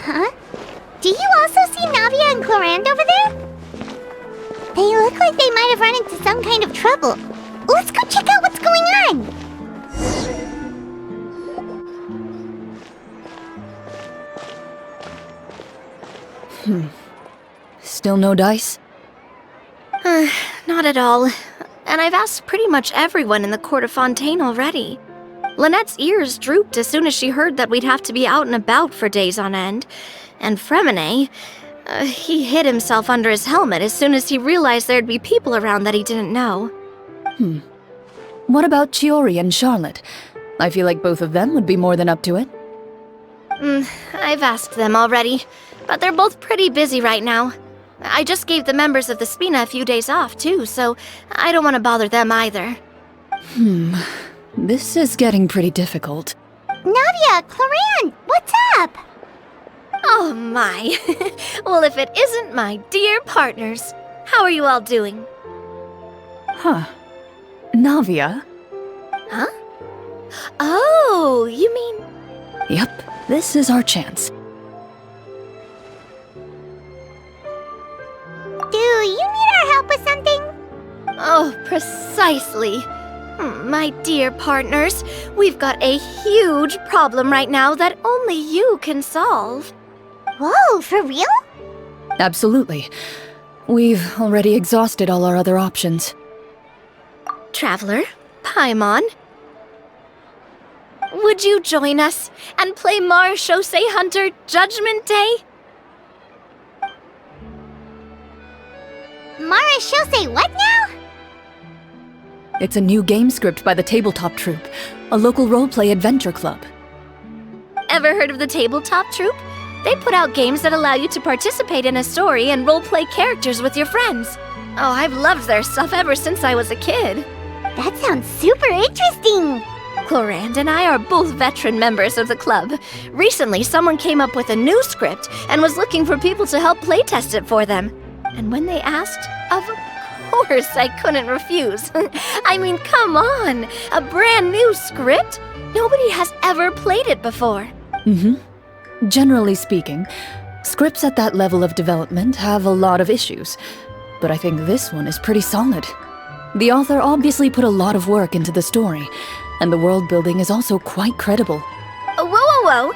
Huh? Do you also see Navia and Clorinde over there? They look like they might have run into some kind of trouble. Let's go check out what's going on! Still no dice? Not at all. And I've asked pretty much everyone in the court of Fontaine already. Lynette's ears drooped as soon as she heard that we'd have to be out and about for days on end. And Fremine, he hid himself under his helmet as soon as he realized there'd be people around that he didn't know. What about Chiori and Charlotte? I feel like both of them would be more than up to it. I've asked them already, but they're both pretty busy right now. I just gave the members of the Spina a few days off, too, so I don't want to bother them either. This is getting pretty difficult. Navia, Clorinde, what's up? Oh my. Well, if it isn't my dear partners. How are you all doing? Navia? Huh? Oh, you mean... Yep, this is our chance. Do you need our help with something? Oh, precisely. My dear partners, we've got a huge problem right now that only you can solve. Whoa, for real? Absolutely. We've already exhausted all our other options. Traveler, Paimon, would you join us and play Marechaussee Hunter Judgment Day? Marechaussee what now? It's a new game script by the Tabletop Troupe, a local roleplay adventure club. Ever heard of the Tabletop Troupe? They put out games that allow you to participate in a story and roleplay characters with your friends. Oh, I've loved their stuff ever since I was a kid. That sounds super interesting! Clorinde and I are both veteran members of the club. Recently, someone came up with a new script and was looking for people to help playtest it for them. And when they asked, of course I couldn't refuse. I mean, come on! A brand new script? Nobody has ever played it before. Generally speaking, scripts at that level of development have a lot of issues, but I think this one is pretty solid. The author obviously put a lot of work into the story, and the world building is also quite credible. Whoa!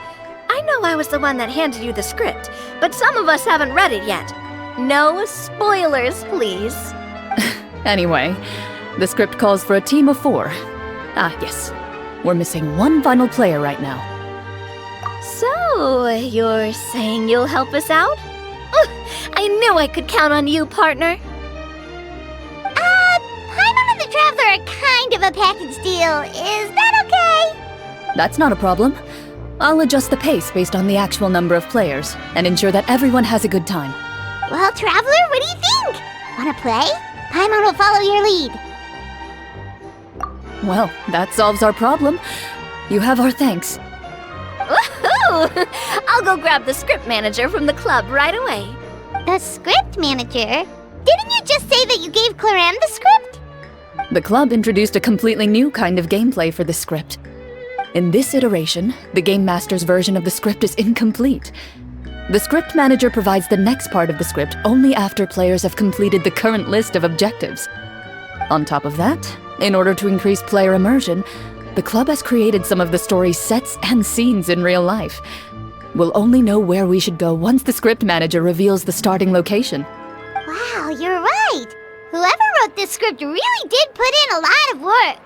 I know I was the one that handed you the script, but some of us haven't read it yet. No spoilers, please. Anyway, the script calls for a team of 4. Yes. We're missing one final player right now. So, you're saying you'll help us out? I knew I could count on you, partner. Paimon and the Traveler are kind of a package deal. Is that okay? That's not a problem. I'll adjust the pace based on the actual number of players, and ensure that everyone has a good time. Well, Traveler, what do you think? Wanna play? Paimon will follow your lead. Well, that solves our problem. You have our thanks. Woohoo! I'll go grab the script manager from the club right away. The script manager? Didn't you just say that you gave Clorinde the script? The club introduced a completely new kind of gameplay for this script. In this iteration, the Game Master's version of the script is incomplete. The script manager provides the next part of the script only after players have completed the current list of objectives. On top of that, in order to increase player immersion, the club has created some of the story's sets and scenes in real life. We'll only know where we should go once the script manager reveals the starting location. Wow, you're right! Whoever wrote this script really did put in a lot of work.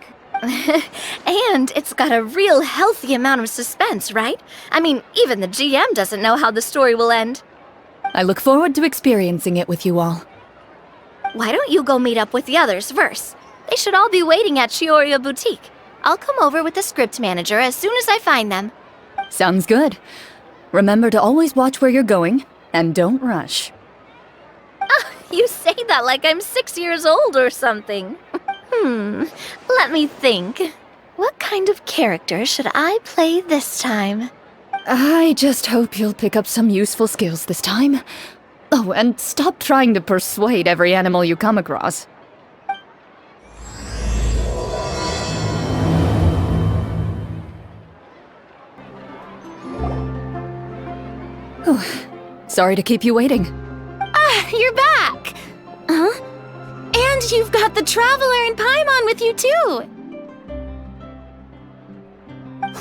And it's got a real healthy amount of suspense, right? I mean, even the GM doesn't know how the story will end. I look forward to experiencing it with you all. Why don't you go meet up with the others first? They should all be waiting at Chioria Boutique. I'll come over with the script manager as soon as I find them. Sounds good. Remember to always watch where you're going, and don't rush. You say that like I'm 6 years old or something. Let me think. What kind of character should I play this time? I just hope you'll pick up some useful skills this time. Oh, and stop trying to persuade every animal you come across. Sorry to keep you waiting. You're back! Huh? And you've got the Traveler and Paimon with you, too!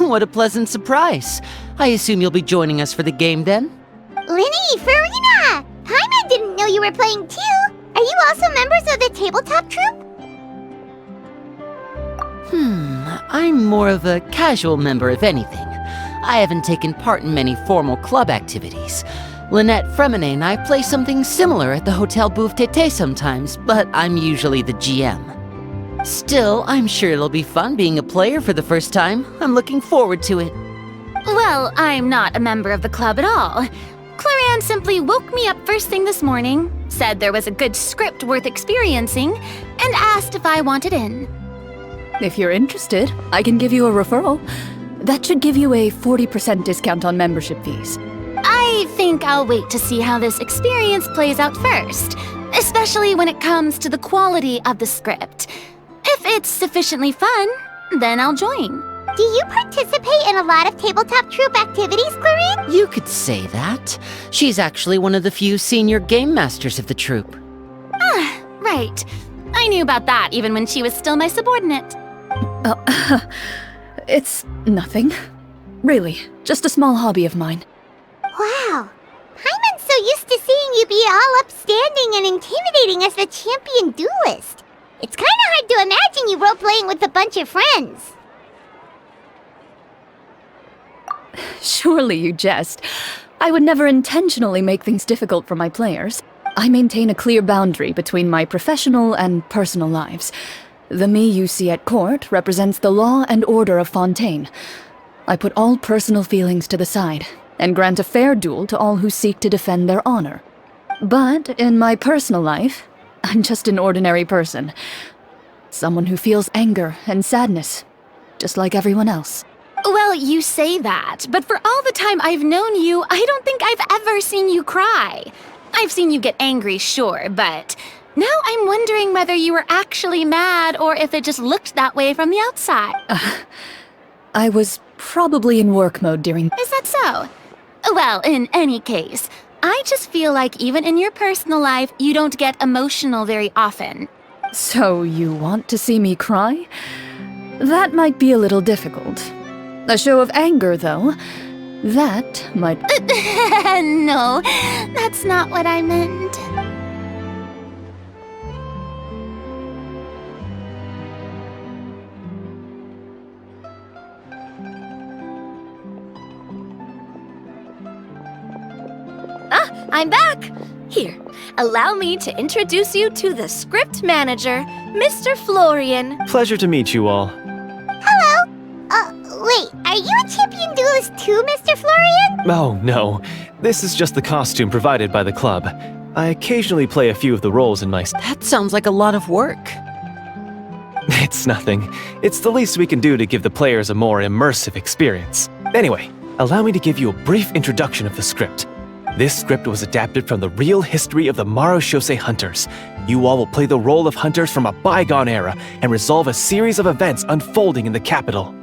What a pleasant surprise. I assume you'll be joining us for the game then? Linny, Farina! Paimon didn't know you were playing too! Are you also members of the tabletop troupe? I'm more of a casual member if anything. I haven't taken part in many formal club activities. Lynette Fremine and I play something similar at the Hotel Bouffe Tété sometimes, but I'm usually the GM. Still, I'm sure it'll be fun being a player for the first time. I'm looking forward to it. Well, I'm not a member of the club at all. Clorinde simply woke me up first thing this morning, said there was a good script worth experiencing, and asked if I wanted in. If you're interested, I can give you a referral. That should give you a 40% discount on membership fees. I think I'll wait to see how this experience plays out first, especially when it comes to the quality of the script. If it's sufficiently fun, then I'll join. Do you participate in a lot of tabletop troupe activities, Clorinde? You could say that. She's actually one of the few senior game masters of the troupe. Right. I knew about that even when she was still my subordinate. It's nothing. Really, just a small hobby of mine. Wow. Paimon's so used to seeing you be all upstanding and intimidating as the champion duelist. It's kinda hard to imagine you role-playing with a bunch of friends. Surely you jest. I would never intentionally make things difficult for my players. I maintain a clear boundary between my professional and personal lives. The me you see at court represents the law and order of Fontaine. I put all personal feelings to the side and grant a fair duel to all who seek to defend their honor. But in my personal life, I'm just an ordinary person. Someone who feels anger and sadness, just like everyone else. Well, you say that, but for all the time I've known you, I don't think I've ever seen you cry. I've seen you get angry, sure, but now I'm wondering whether you were actually mad or if it just looked that way from the outside. I was probably in work mode during... Is that so? Well, in any case, I just feel like even in your personal life, you don't get emotional very often. So you want to see me cry? That might be a little difficult. A show of anger, though, that might... No, that's not what I meant. I'm back! Here, allow me to introduce you to the script manager, Mr. Florian. Pleasure to meet you all. Hello? Wait, are you a champion duelist too, Mr. Florian? Oh, no. This is just the costume provided by the club. I occasionally play a few of the roles in my... That sounds like a lot of work. It's nothing. It's the least we can do to give the players a more immersive experience. Anyway, allow me to give you a brief introduction of the script. This script was adapted from the real history of the Marechaussee Hunters. You all will play the role of hunters from a bygone era and resolve a series of events unfolding in the capital.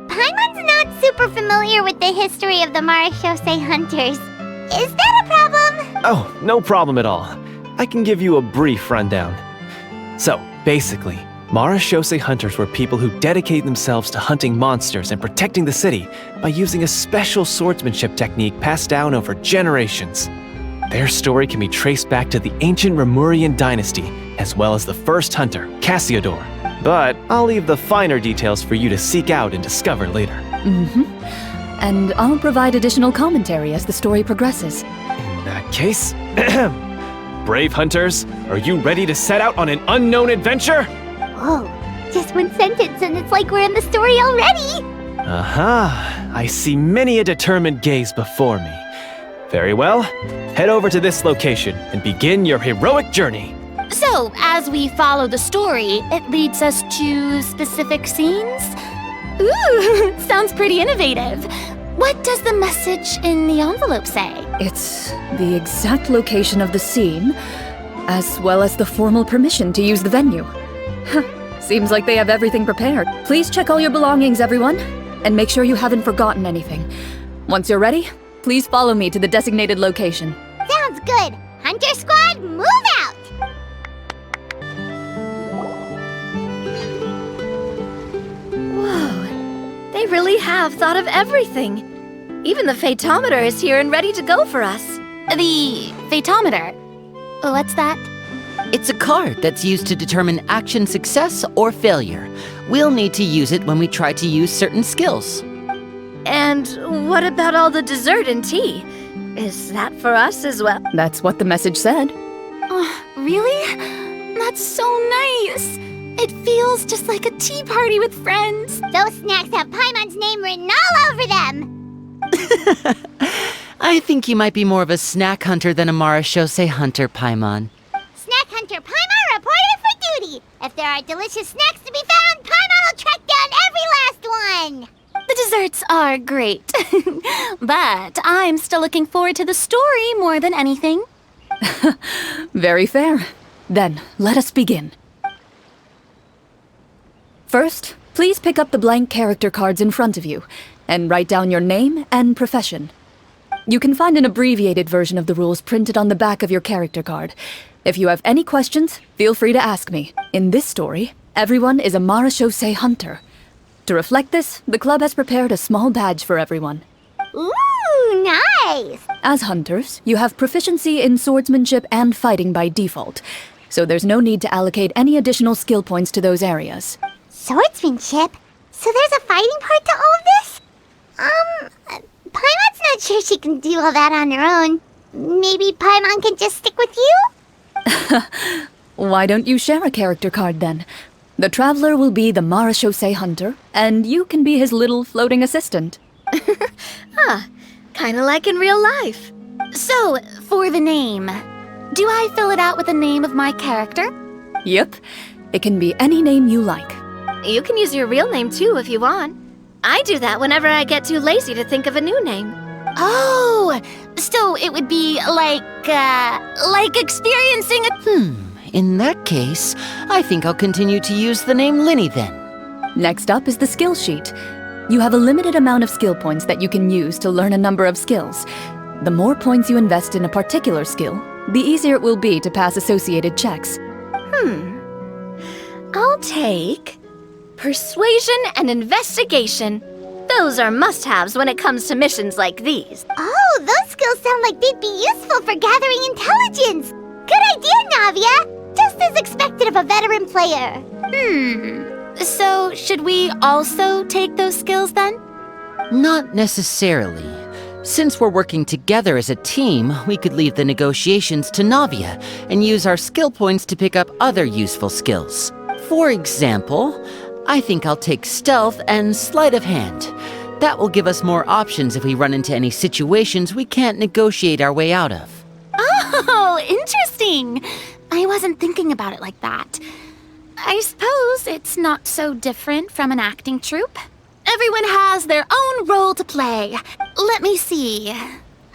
Paimon's not super familiar with the history of the Marechaussee Hunters. Is that a problem? Oh, no problem at all. I can give you a brief rundown. So, basically, Marechaussee Hunters were people who dedicated themselves to hunting monsters and protecting the city by using a special swordsmanship technique passed down over generations. Their story can be traced back to the ancient Remurian dynasty, as well as the first hunter, Cassiodor. But I'll leave the finer details for you to seek out and discover later. And I'll provide additional commentary as the story progresses. In that case, brave hunters, are you ready to set out on an unknown adventure? Whoa, just one sentence and it's like we're in the story already! Aha, I see many a determined gaze before me. Very well, head over to this location and begin your heroic journey. So, as we follow the story, it leads us to specific scenes? Ooh, sounds pretty innovative. What does the message in the envelope say? It's the exact location of the scene, as well as the formal permission to use the venue. Seems like they have everything prepared. Please check all your belongings, everyone, and make sure you haven't forgotten anything. Once you're ready, please follow me to the designated location. Sounds good. Hunter Squad, move out! Whoa, they really have thought of everything. Even the Fatometer is here and ready to go for us. The Fatometer? What's that? It's a card that's used to determine action success or failure. We'll need to use it when we try to use certain skills. And what about all the dessert and tea? Is that for us as well? That's what the message said. Oh, really? That's so nice. It feels just like a tea party with friends. Those snacks have Paimon's name written all over them! I think you might be more of a snack hunter than a marashose hunter, Paimon. Snack Hunter Paimon reported for duty! If there are delicious snacks to be found, Paimon will track down every last one! The desserts are great, but I'm still looking forward to the story more than anything. Very fair. Then, let us begin. First, please pick up the blank character cards in front of you, and write down your name and profession. You can find an abbreviated version of the rules printed on the back of your character card. If you have any questions, feel free to ask me. In this story, everyone is a marashose hunter. To reflect this, the club has prepared a small badge for everyone. Ooh, nice! As hunters, you have proficiency in swordsmanship and fighting by default, so there's no need to allocate any additional skill points to those areas. Swordsmanship? So there's a fighting part to all of this? Paimon's not sure she can do all that on her own. Maybe Paimon can just stick with you? Why don't you share a character card then? The Traveler will be the marashose hunter, and you can be his little floating assistant. Kinda like in real life. So, for the name, do I fill it out with the name of my character? Yep, it can be any name you like. You can use your real name too if you want. I do that whenever I get too lazy to think of a new name. Oh, so it would be like experiencing a... In that case, I think I'll continue to use the name Linny then. Next up is the skill sheet. You have a limited amount of skill points that you can use to learn a number of skills. The more points you invest in a particular skill, the easier it will be to pass associated checks. I'll take persuasion and investigation. Those are must-haves when it comes to missions like these. Oh, those skills sound like they'd be useful for gathering intelligence! Good idea, Navia! Just as expected of a veteran player. So, should we also take those skills then? Not necessarily. Since we're working together as a team, we could leave the negotiations to Navia and use our skill points to pick up other useful skills. For example, I think I'll take stealth and sleight of hand. That will give us more options if we run into any situations we can't negotiate our way out of. Oh, interesting. I wasn't thinking about it like that. I suppose it's not so different from an acting troupe. Everyone has their own role to play. Let me see.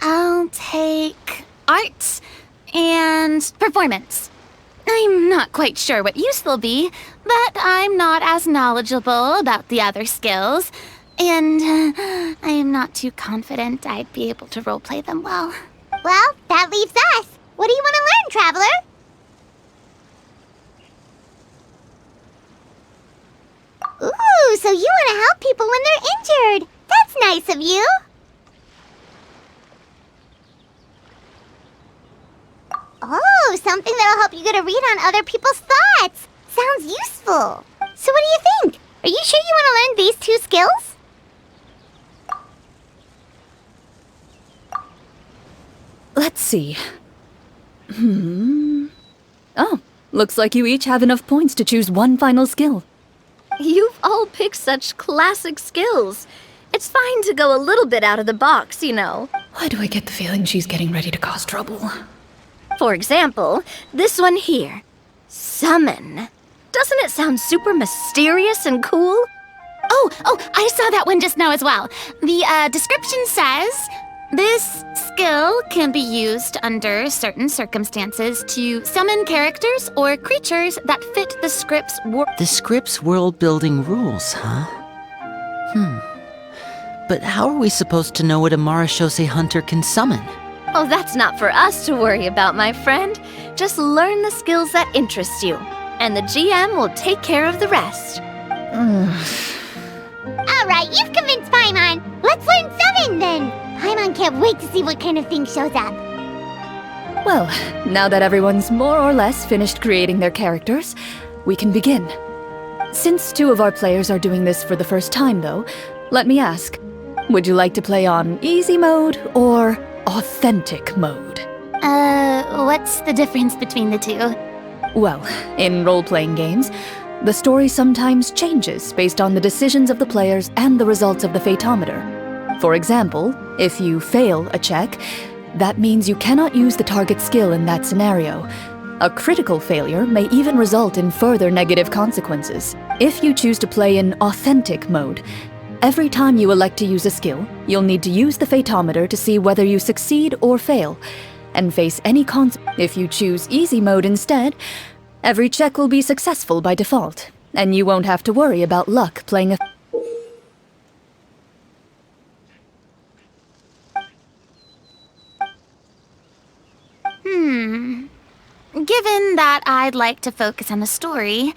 I'll take arts and performance. I'm not quite sure what use they'll be, but I'm not as knowledgeable about the other skills, and I am not too confident I'd be able to roleplay them well. Well, that leaves us. What do you want to learn, Traveler? Ooh, so you want to help people when they're injured. That's nice of you. Oh, something that'll help you get a read on other people's thoughts. Sounds useful. So what do you think? Are you sure you want to learn these two skills? Let's see. Oh, looks like you each have enough points to choose one final skill. You've all picked such classic skills. It's fine to go a little bit out of the box, you know. Why do I get the feeling she's getting ready to cause trouble? For example, this one here. Summon. Doesn't it sound super mysterious and cool? Oh, I saw that one just now as well. The description says, this skill can be used under certain circumstances to summon characters or creatures that fit the script's The script's world-building rules, huh? But how are we supposed to know what a Marashose hunter can summon? Oh, that's not for us to worry about, my friend. Just learn the skills that interest you, and the GM will take care of the rest. Alright, you've convinced Paimon. Let's learn summon then. Paimon can't wait to see what kind of thing shows up. Well, now that everyone's more or less finished creating their characters, we can begin. Since 2 of our players are doing this for the first time, though, let me ask, would you like to play on easy mode or authentic mode? What's the difference between the two? Well, in role-playing games, the story sometimes changes based on the decisions of the players and the results of the fatometer. For example, if you fail a check, that means you cannot use the target skill in that scenario. A critical failure may even result in further negative consequences. If you choose to play in authentic mode, every time you elect to use a skill, you'll need to use the fatometer to see whether you succeed or fail, and face any If you choose easy mode instead, every check will be successful by default, and you won't have to worry about luck playing a... Given that I'd like to focus on the story,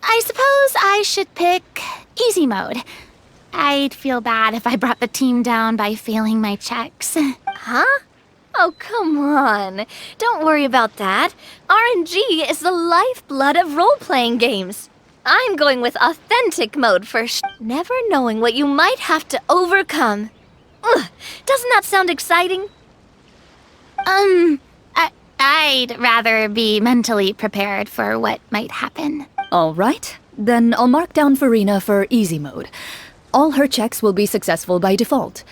I suppose I should pick easy mode. I'd feel bad if I brought the team down by failing my checks. Huh? Oh, come on. Don't worry about that. RNG is the lifeblood of role-playing games. I'm going with authentic mode first, never knowing what you might have to overcome. Ugh, doesn't that sound exciting? I'd rather be mentally prepared for what might happen. All right, then I'll mark down Farina for easy mode. All her checks will be successful by default.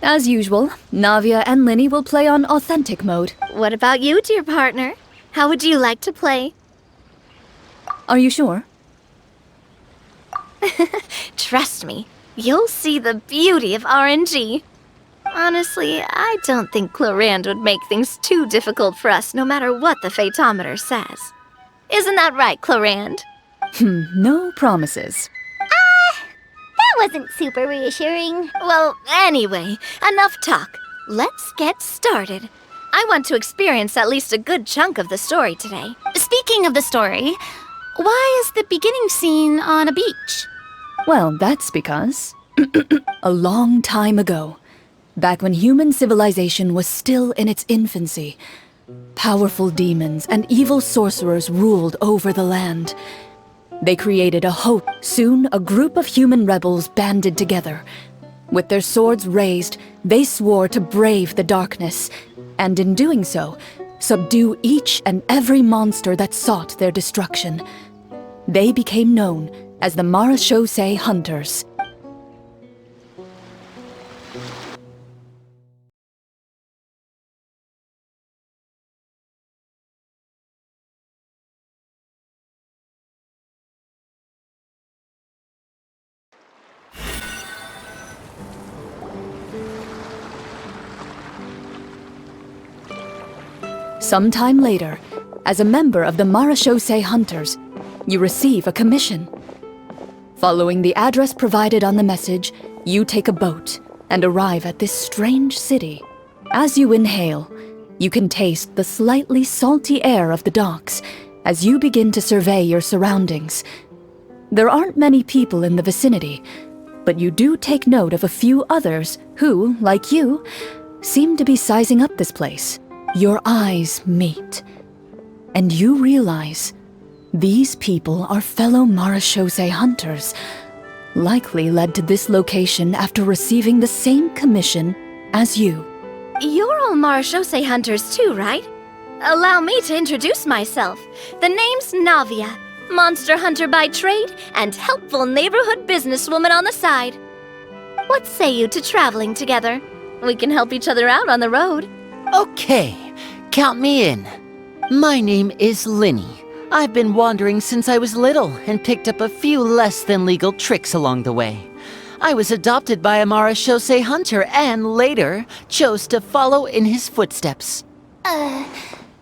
As usual, Navia and Linny will play on authentic mode. What about you, dear partner? How would you like to play? Are you sure? Trust me, you'll see the beauty of RNG. Honestly, I don't think Clorinde would make things too difficult for us no matter what the fatometer says. Isn't that right, Clorinde? No promises. That wasn't super reassuring. Well, anyway, enough talk. Let's get started. I want to experience at least a good chunk of the story today. Speaking of the story, why is the beginning scene on a beach? Well, that's because... a long time ago, back when human civilization was still in its infancy, powerful demons and evil sorcerers ruled over the land. They created a hope. Soon, a group of human rebels banded together. With their swords raised, they swore to brave the darkness, and in doing so, subdue each and every monster that sought their destruction. They became known as the Marashose Hunters. Sometime later, as a member of the Marashose Hunters, you receive a commission. Following the address provided on the message, you take a boat and arrive at this strange city. As you inhale, you can taste the slightly salty air of the docks as you begin to survey your surroundings. There aren't many people in the vicinity, but you do take note of a few others who, like you, seem to be sizing up this place. Your eyes meet, and you realize these people are fellow Marashose hunters, likely led to this location after receiving the same commission as you. You're all Marashose hunters too, right? Allow me to introduce myself. The name's Navia, monster hunter by trade and helpful neighborhood businesswoman on the side. What say you to traveling together? We can help each other out on the road. Okay, count me in. My name is Linny. I've been wandering since I was little and picked up a few less than legal tricks along the way. I was adopted by a Marashose hunter and later chose to follow in his footsteps.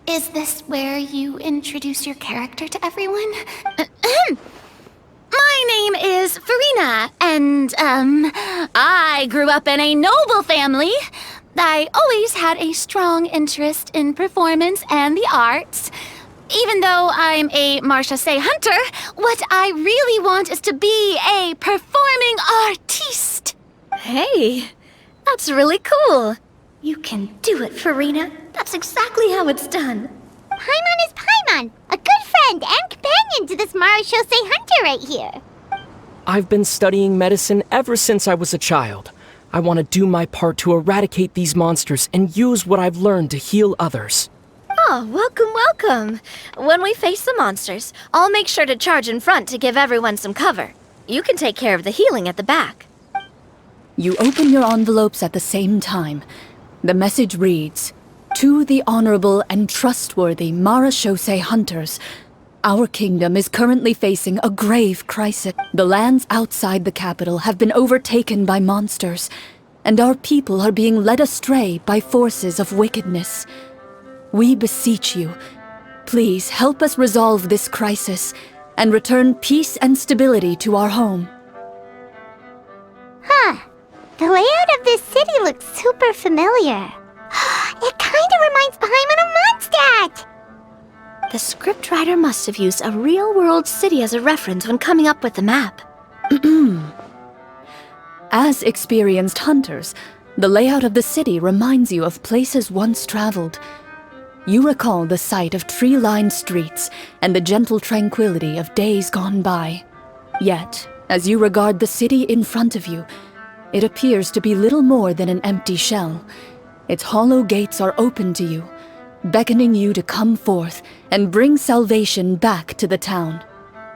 Is this where you introduce your character to everyone? My name is Farina, and, I grew up in a noble family. I always had a strong interest in performance and the arts. Even though I'm a marche-say hunter, what I really want is to be a performing artiste. Hey, that's really cool. You can do it, Farina. That's exactly how it's done. Paimon is Paimon, a good friend and companion to this Marachose hunter right here. I've been studying medicine ever since I was a child. I want to do my part to eradicate these monsters and use what I've learned to heal others. Oh, welcome, welcome. When we face the monsters, I'll make sure to charge in front to give everyone some cover. You can take care of the healing at the back. You open your envelopes at the same time. The message reads, "To the honorable and trustworthy Marachose hunters, our kingdom is currently facing a grave crisis. The lands outside the capital have been overtaken by monsters, and our people are being led astray by forces of wickedness. We beseech you, please help us resolve this crisis and return peace and stability to our home." Huh. The layout of this city looks super familiar. It kinda reminds Paimon of Mondstadt! The scriptwriter must have used a real-world city as a reference when coming up with the map. As experienced hunters, the layout of the city reminds you of places once traveled. You recall the sight of tree-lined streets and the gentle tranquility of days gone by. Yet, as you regard the city in front of you, it appears to be little more than an empty shell. Its hollow gates are open to you, beckoning you to come forth and bring salvation back to the town.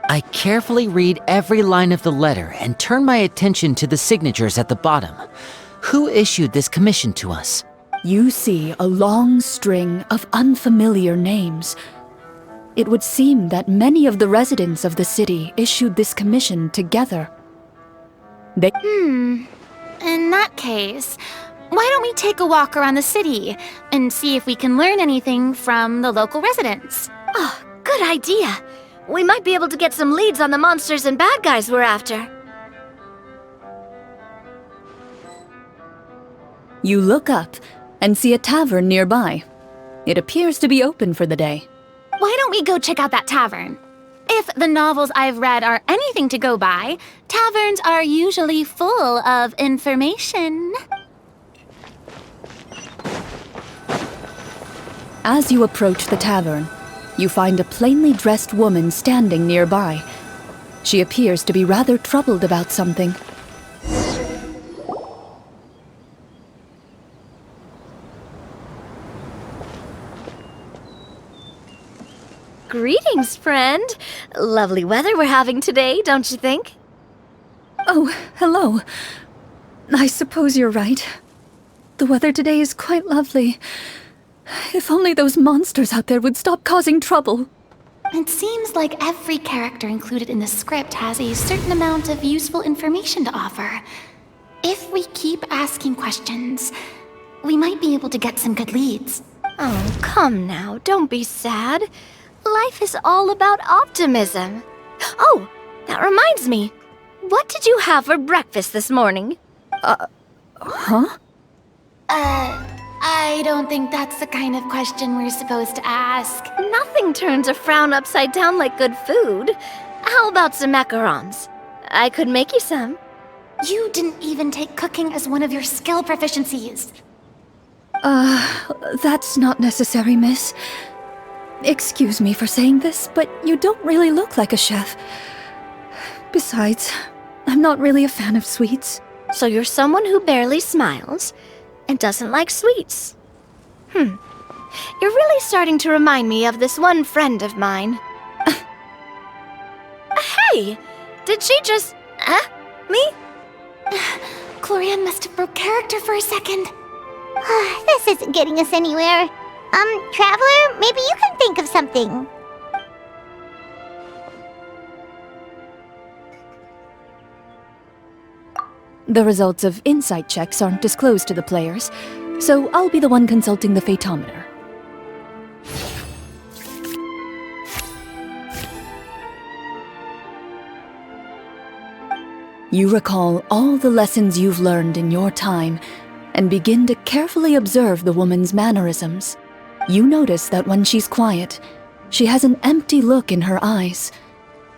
I carefully read every line of the letter and turn my attention to the signatures at the bottom. Who issued this commission to us? You see a long string of unfamiliar names. It would seem that many of the residents of the city issued this commission together. In that case, why don't we take a walk around the city and see if we can learn anything from the local residents? Oh, good idea. We might be able to get some leads on the monsters and bad guys we're after. You look up and see a tavern nearby. It appears to be open for the day. Why don't we go check out that tavern? If the novels I've read are anything to go by, taverns are usually full of information. As you approach the tavern, you find a plainly dressed woman standing nearby. She appears to be rather troubled about something. Greetings, friend. Lovely weather we're having today, don't you think? Oh, hello. I suppose you're right. The weather today is quite lovely. If only those monsters out there would stop causing trouble. It seems like every character included in the script has a certain amount of useful information to offer. If we keep asking questions, we might be able to get some good leads. Oh, come now, don't be sad. Life is all about optimism. Oh, that reminds me. What did you have for breakfast this morning? Huh? I don't think that's the kind of question we're supposed to ask. Nothing turns a frown upside down like good food. How about some macarons? I could make you some. You didn't even take cooking as one of your skill proficiencies. That's not necessary, miss. Excuse me for saying this, but you don't really look like a chef. Besides, I'm not really a fan of sweets. So you're someone who barely smiles and doesn't like sweets. You're really starting to remind me of this one friend of mine. Hey! Did she just... me? Clorinde must have broke character for a second. This isn't getting us anywhere. Traveler, maybe you can think of something. The results of insight checks aren't disclosed to the players, so I'll be the one consulting the fatometer. You recall all the lessons you've learned in your time and begin to carefully observe the woman's mannerisms. You notice that when she's quiet, she has an empty look in her eyes,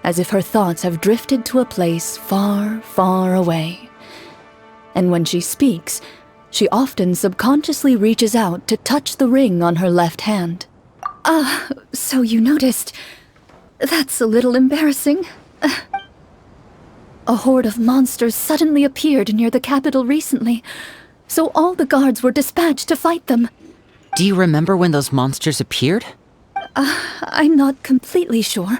as if her thoughts have drifted to a place far, far away. And when she speaks, she often subconsciously reaches out to touch the ring on her left hand. So you noticed. That's a little embarrassing. A horde of monsters suddenly appeared near the capital recently, so all the guards were dispatched to fight them. Do you remember when those monsters appeared? I'm not completely sure.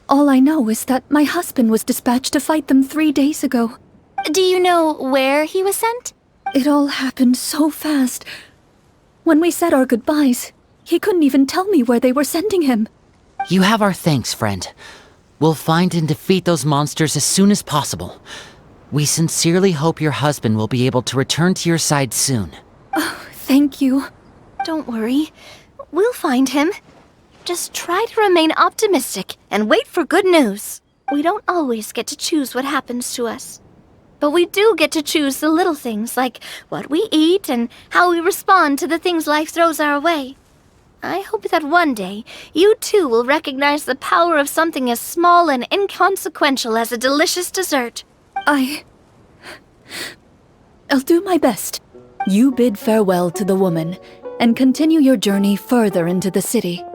All I know is that my husband was dispatched to fight them 3 days ago. Do you know where he was sent? It all happened so fast. When we said our goodbyes, he couldn't even tell me where they were sending him. You have our thanks, friend. We'll find and defeat those monsters as soon as possible. We sincerely hope your husband will be able to return to your side soon. Oh, thank you. Don't worry. We'll find him. Just try to remain optimistic and wait for good news. We don't always get to choose what happens to us. But we do get to choose the little things like what we eat and how we respond to the things life throws our way. I hope that one day, you too will recognize the power of something as small and inconsequential as a delicious dessert. I'll do my best. You bid farewell to the woman and continue your journey further into the city.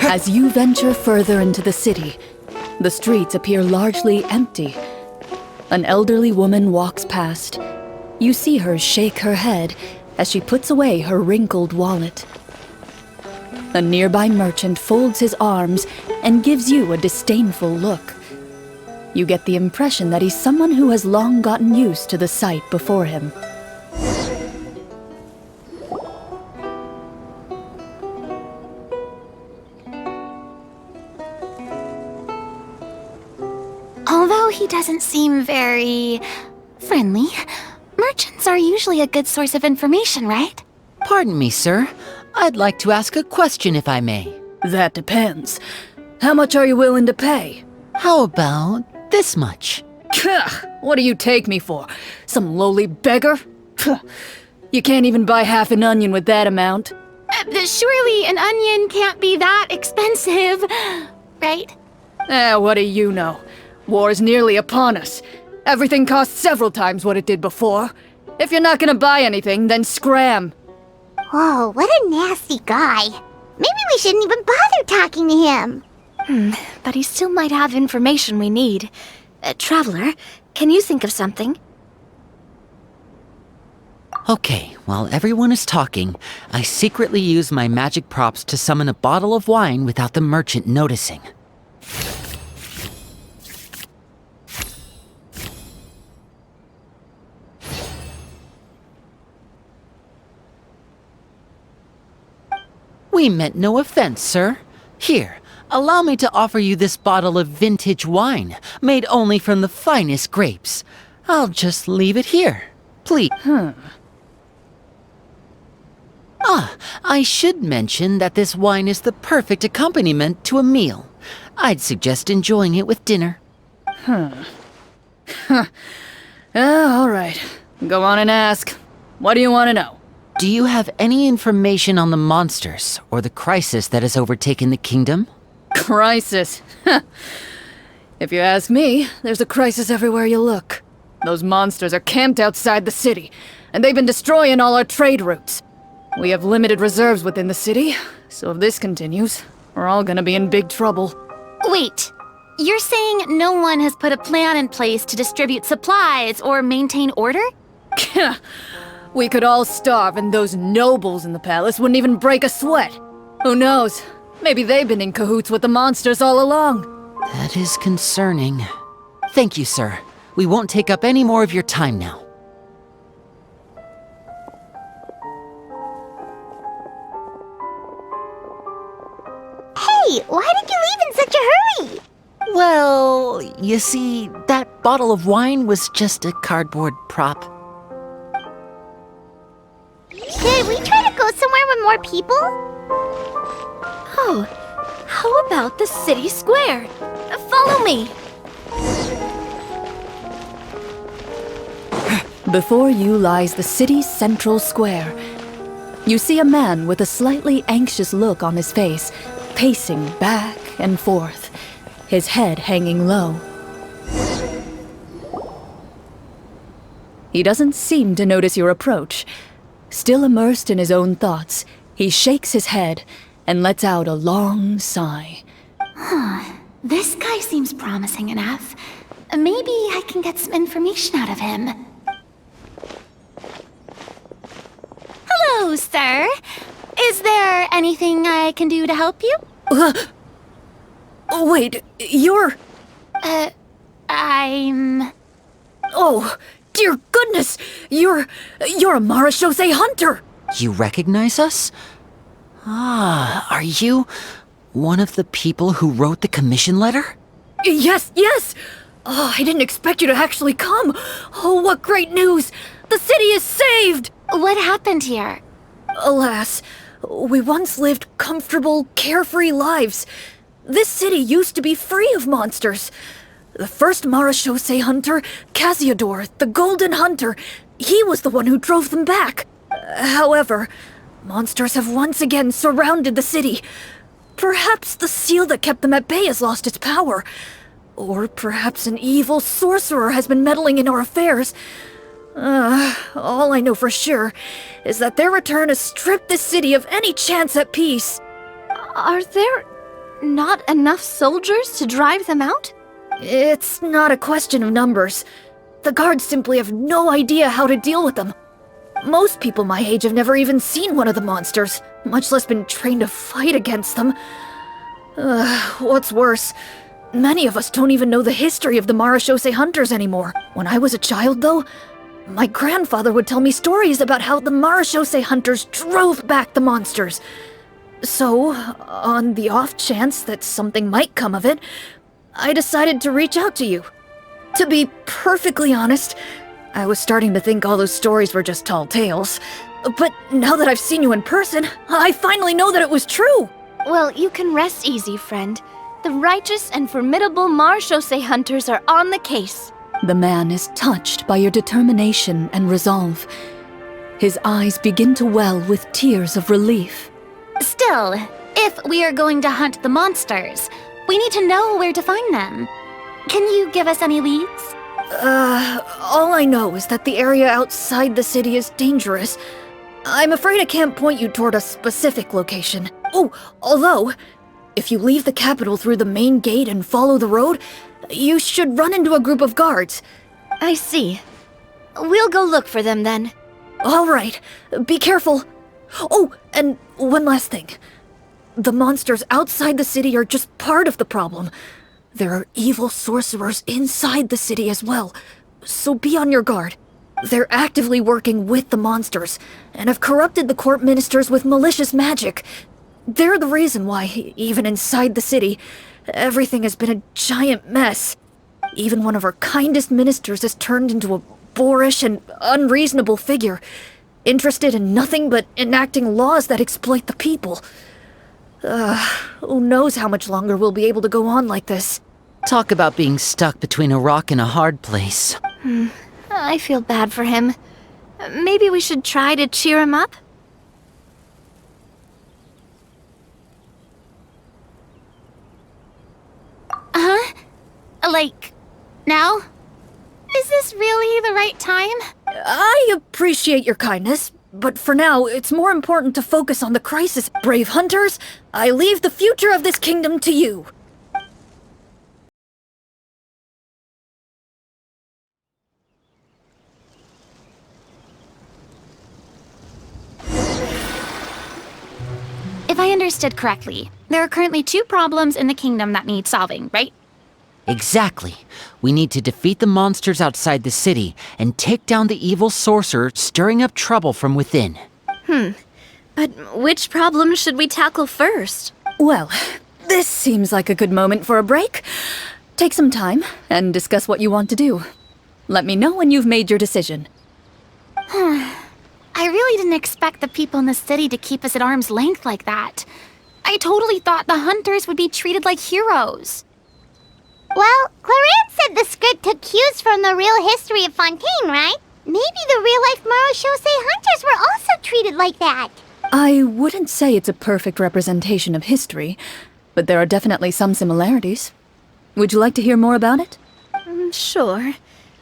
As you venture further into the city, the streets appear largely empty. An elderly woman walks past. You see her shake her head as she puts away her wrinkled wallet. A nearby merchant folds his arms and gives you a disdainful look. You get the impression that he's someone who has long gotten used to the sight before him. Although he doesn't seem very friendly, merchants are usually a good source of information, right? Pardon me, sir. I'd like to ask a question if I may. That depends. How much are you willing to pay? How about this much? What do you take me for? Some lowly beggar? You can't even buy half an onion with that amount. Surely an onion can't be that expensive, right? What do you know? War's nearly upon us. Everything costs several times what it did before. If you're not gonna buy anything, then scram. Whoa, what a nasty guy. Maybe we shouldn't even bother talking to him. But he still might have information we need. Traveler, can you think of something? Okay, while everyone is talking, I secretly use my magic props to summon a bottle of wine without the merchant noticing. We meant no offense, sir. Here, allow me to offer you this bottle of vintage wine, made only from the finest grapes. I'll just leave it here. Please. I should mention that this wine is the perfect accompaniment to a meal. I'd suggest enjoying it with dinner. All right. Go on and ask. What do you want to know? Do you have any information on the monsters or the crisis that has overtaken the kingdom? Crisis? If you ask me, there's a crisis everywhere you look. Those monsters are camped outside the city, and they've been destroying all our trade routes. We have limited reserves within the city, so if this continues, we're all gonna be in big trouble. Wait, you're saying no one has put a plan in place to distribute supplies or maintain order? We could all starve and those nobles in the palace wouldn't even break a sweat. Who knows? Maybe they've been in cahoots with the monsters all along. That is concerning. Thank you, sir. We won't take up any more of your time now. Hey, why did you leave in such a hurry? Well, you see, that bottle of wine was just a cardboard prop. Should we try to go somewhere where more people? Oh, how about the city square? Follow me. Before you lies the city's central square. You see a man with a slightly anxious look on his face, pacing back and forth, his head hanging low. He doesn't seem to notice your approach. Still immersed in his own thoughts, he shakes his head and lets out a long sigh. This guy seems promising enough. Maybe I can get some information out of him. Hello, sir. Is there anything I can do to help you? Wait, you're... I'm... Oh, dear goodness! You're a Marashose hunter! You recognize us? Ah, are you one of the people who wrote the commission letter? Yes! Oh, I didn't expect you to actually come! Oh, what great news! The city is saved! What happened here? Alas, we once lived comfortable, carefree lives. This city used to be free of monsters. The first Marashose hunter, Casiodor, the Golden Hunter, he was the one who drove them back. However, monsters have once again surrounded the city. Perhaps the seal that kept them at bay has lost its power. Or perhaps an evil sorcerer has been meddling in our affairs. All I know for sure is that their return has stripped this city of any chance at peace. Are there not enough soldiers to drive them out? It's not a question of numbers. The guards simply have no idea how to deal with them. Most people my age have never even seen one of the monsters, much less been trained to fight against them. What's worse, many of us don't even know the history of the Marashose hunters anymore. When I was a child, though, my grandfather would tell me stories about how the Marashose hunters drove back the monsters. So, on the off chance that something might come of it, I decided to reach out to you. To be perfectly honest, I was starting to think all those stories were just tall tales. But now that I've seen you in person, I finally know that it was true! Well, you can rest easy, friend. The righteous and formidable Marashose hunters are on the case. The man is touched by your determination and resolve. His eyes begin to well with tears of relief. Still, if we are going to hunt the monsters, we need to know where to find them. Can you give us any leads? All I know is that the area outside the city is dangerous. I'm afraid I can't point you toward a specific location. Oh, although, if you leave the capital through the main gate and follow the road, you should run into a group of guards. I see. We'll go look for them then. All right, be careful. Oh, and one last thing. The monsters outside the city are just part of the problem. There are evil sorcerers inside the city as well, so be on your guard. They're actively working with the monsters, and have corrupted the court ministers with malicious magic. They're the reason why, even inside the city, everything has been a giant mess. Even one of our kindest ministers has turned into a boorish and unreasonable figure, interested in nothing but enacting laws that exploit the people. Who knows how much longer we'll be able to go on like this. Talk about being stuck between a rock and a hard place. I feel bad for him. Maybe we should try to cheer him up? Like, now? Is this really the right time? I appreciate your kindness, but for now, it's more important to focus on the crisis. Brave hunters, I leave the future of this kingdom to you. If I understood correctly, there are currently 2 problems in the kingdom that need solving, right? Exactly. We need to defeat the monsters outside the city and take down the evil sorcerer stirring up trouble from within. But which problem should we tackle first? Well, this seems like a good moment for a break. Take some time and discuss what you want to do. Let me know when you've made your decision. I really didn't expect the people in the city to keep us at arm's length like that. I totally thought the hunters would be treated like heroes. Well, Clorinde said the script took cues from the real history of Fontaine, right? Maybe the real-life Marachose hunters were also treated like that. I wouldn't say it's a perfect representation of history, but there are definitely some similarities. Would you like to hear more about it? Sure.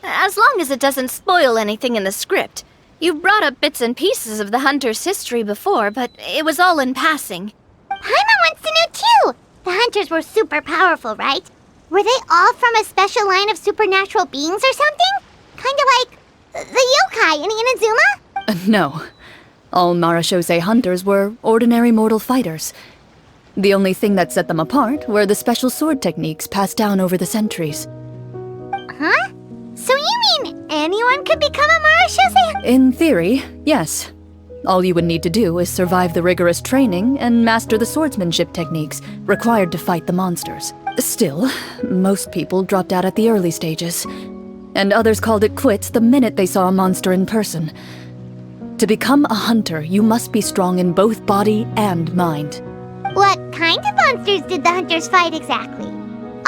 As long as it doesn't spoil anything in the script. You've brought up bits and pieces of the hunter's history before, but it was all in passing. Paimon wants to know too! The hunters were super powerful, right? Were they all from a special line of supernatural beings or something? Kinda like the yokai in Inazuma? No. All Marachose hunters were ordinary mortal fighters. The only thing that set them apart were the special sword techniques passed down over the centuries. Huh? So you mean anyone could become a Marachose? In theory, yes. All you would need to do is survive the rigorous training and master the swordsmanship techniques required to fight the monsters. Still, most people dropped out at the early stages, and others called it quits the minute they saw a monster in person. To become a hunter, you must be strong in both body and mind. What kind of monsters did the hunters fight exactly?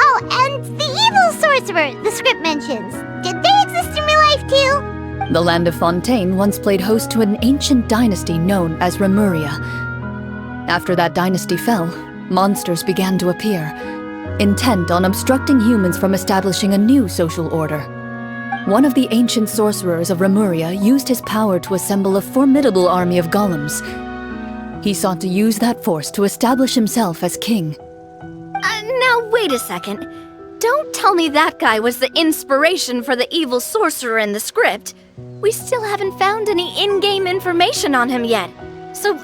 Oh, and the evil sorcerer the script mentions. Did they exist in real life too? The land of Fontaine once played host to an ancient dynasty known as Remuria. After that dynasty fell, monsters began to appear, intent on obstructing humans from establishing a new social order. One of the ancient sorcerers of Remuria used his power to assemble a formidable army of golems. He sought to use that force to establish himself as king. Now wait a second. Don't tell me that guy was the inspiration for the evil sorcerer in the script. We still haven't found any in-game information on him yet. So,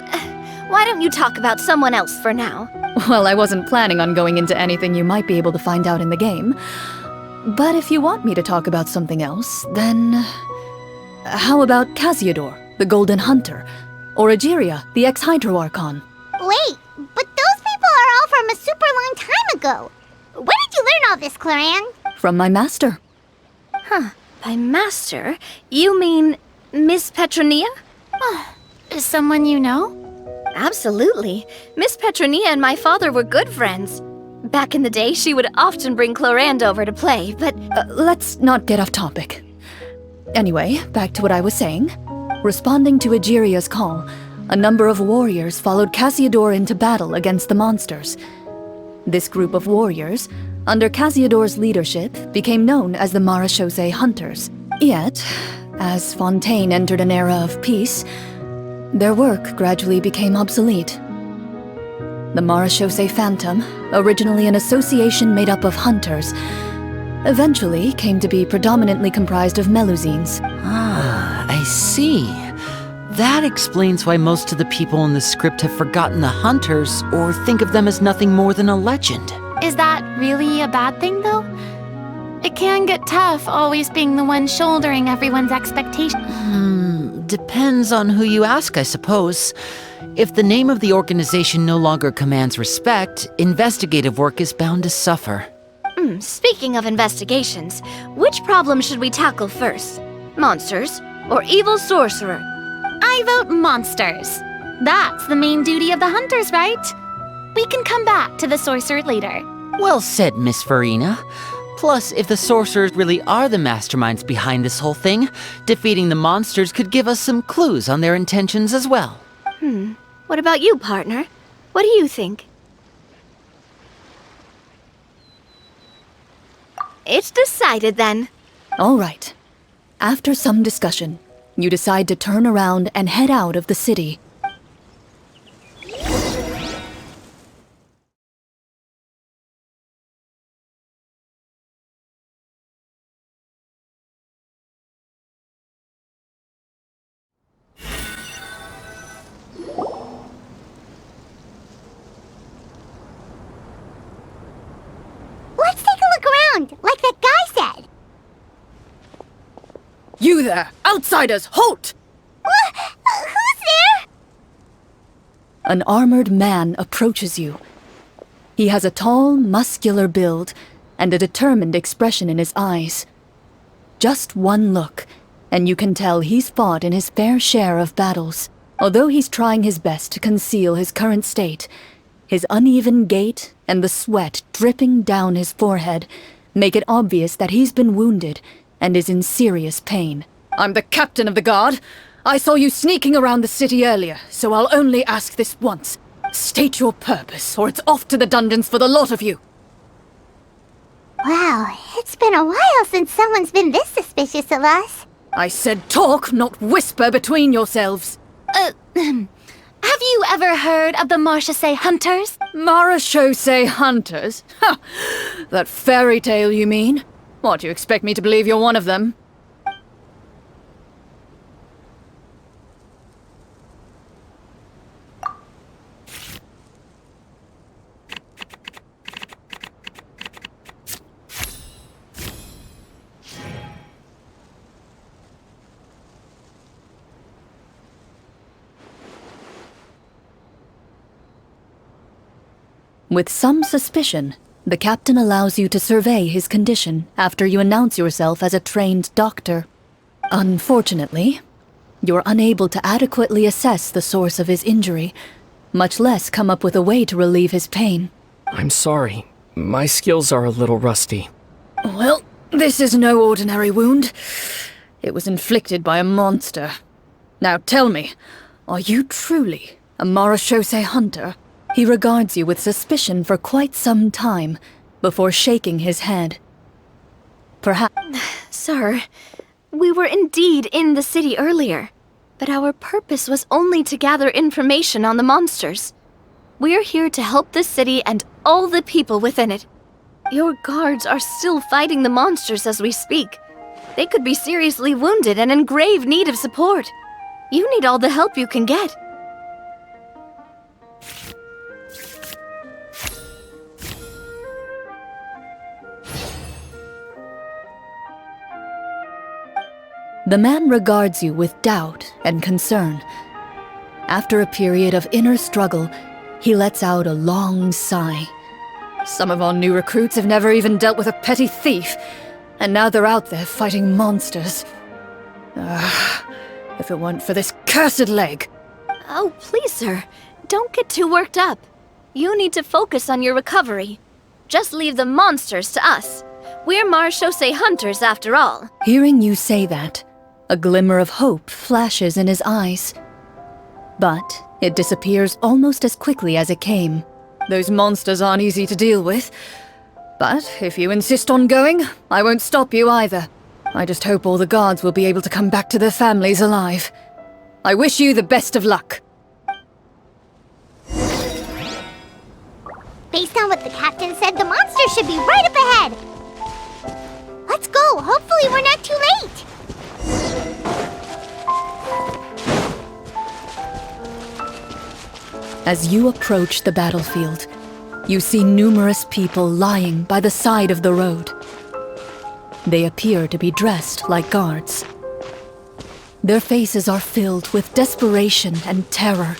why don't you talk about someone else for now? Well, I wasn't planning on going into anything you might be able to find out in the game. But if you want me to talk about something else, then... how about Casiodor, the Golden Hunter? Or Egeria, the ex-Hydroarchon? Wait, but those people are all from a super long time ago. Where did you learn all this, Clorinde? From my master. By master, you mean Miss Petronia? Is someone you know? Absolutely. Miss Petronia and my father were good friends. Back in the day, she would often bring Clorinde over to play, but... Let's not get off topic. Anyway, back to what I was saying. Responding to Egeria's call, a number of warriors followed Casiodor into battle against the monsters. This group of warriors, under Casiodor's leadership, became known as the Marachose Hunters. Yet, as Fontaine entered an era of peace, their work gradually became obsolete. The Marachose Phantom, originally an association made up of hunters, eventually came to be predominantly comprised of Melusines. I see. That explains why most of the people in the script have forgotten the hunters or think of them as nothing more than a legend. Is that really a bad thing, though? It can get tough always being the one shouldering everyone's expectations. Depends on who you ask, I suppose. If the name of the organization no longer commands respect, investigative work is bound to suffer. Speaking of investigations, which problem should we tackle first? Monsters or evil sorcerer? I vote monsters. That's the main duty of the hunters, right? We can come back to the sorcerer later. Well said, Miss Farina. Plus, if the sorcerers really are the masterminds behind this whole thing, defeating the monsters could give us some clues on their intentions as well. What about you, partner? What do you think? It's decided then. All right. After some discussion, you decide to turn around and head out of the city. Let's take a look around, like that guy said. You there! Outsiders, halt! Who's there? An armored man approaches you. He has a tall, muscular build and a determined expression in his eyes. Just one look, and you can tell he's fought in his fair share of battles. Although he's trying his best to conceal his current state, his uneven gait and the sweat dripping down his forehead make it obvious that he's been wounded and is in serious pain. I'm the captain of the guard. I saw you sneaking around the city earlier, so I'll only ask this once. State your purpose, or it's off to the dungeons for the lot of you. Wow, it's been a while since someone's been this suspicious of us. I said talk, not whisper between yourselves. Have you ever heard of the Marchese Hunters? Marachose hunters? Ha! That fairy tale, you mean? What, you expect me to believe you're one of them? With some suspicion, the captain allows you to survey his condition after you announce yourself as a trained doctor. Unfortunately, you're unable to adequately assess the source of his injury, much less come up with a way to relieve his pain. I'm sorry. My skills are a little rusty. Well, this is no ordinary wound. It was inflicted by a monster. Now tell me, are you truly a Marachose hunter? He regards you with suspicion for quite some time, before shaking his head. Perhaps... Sir, we were indeed in the city earlier, but our purpose was only to gather information on the monsters. We're here to help the city and all the people within it. Your guards are still fighting the monsters as we speak. They could be seriously wounded and in grave need of support. You need all the help you can get. The man regards you with doubt and concern. After a period of inner struggle, he lets out a long sigh. Some of our new recruits have never even dealt with a petty thief, and now they're out there fighting monsters. If it weren't for this cursed leg. Oh, please, sir. Don't get too worked up. You need to focus on your recovery. Just leave the monsters to us. We're Marachose hunters after all. Hearing you say that, a glimmer of hope flashes in his eyes. But it disappears almost as quickly as it came. Those monsters aren't easy to deal with. But if you insist on going, I won't stop you either. I just hope all the guards will be able to come back to their families alive. I wish you the best of luck. Based on what the captain said, the monster should be right up ahead. Let's go. Hopefully we're not too late. As you approach the battlefield, you see numerous people lying by the side of the road. They appear to be dressed like guards. Their faces are filled with desperation and terror.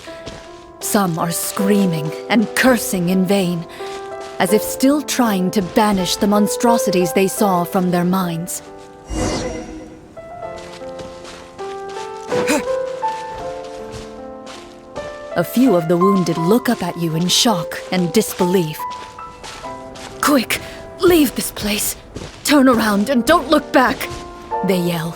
Some are screaming and cursing in vain, as if still trying to banish the monstrosities they saw from their minds. A few of the wounded look up at you in shock and disbelief. Quick, leave this place. Turn around and don't look back, they yell.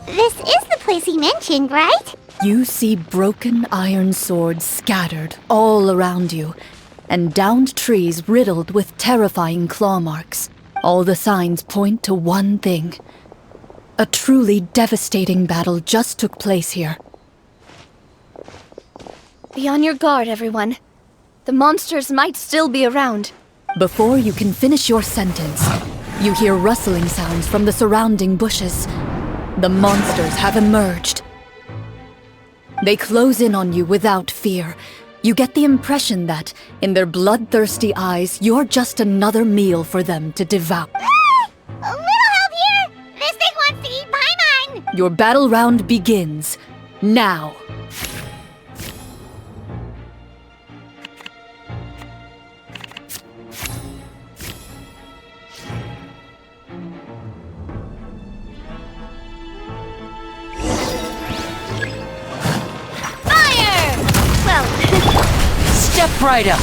This is the place he mentioned, right? You see broken iron swords scattered all around you, and downed trees riddled with terrifying claw marks. All the signs point to one thing. A truly devastating battle just took place here. Be on your guard, everyone. The monsters might still be around. Before you can finish your sentence, you hear rustling sounds from the surrounding bushes. The monsters have emerged. They close in on you without fear. You get the impression that, in their bloodthirsty eyes, you're just another meal for them to devour. A little help here! This thing wants to eat Paimon! Your battle round begins now. Step right up.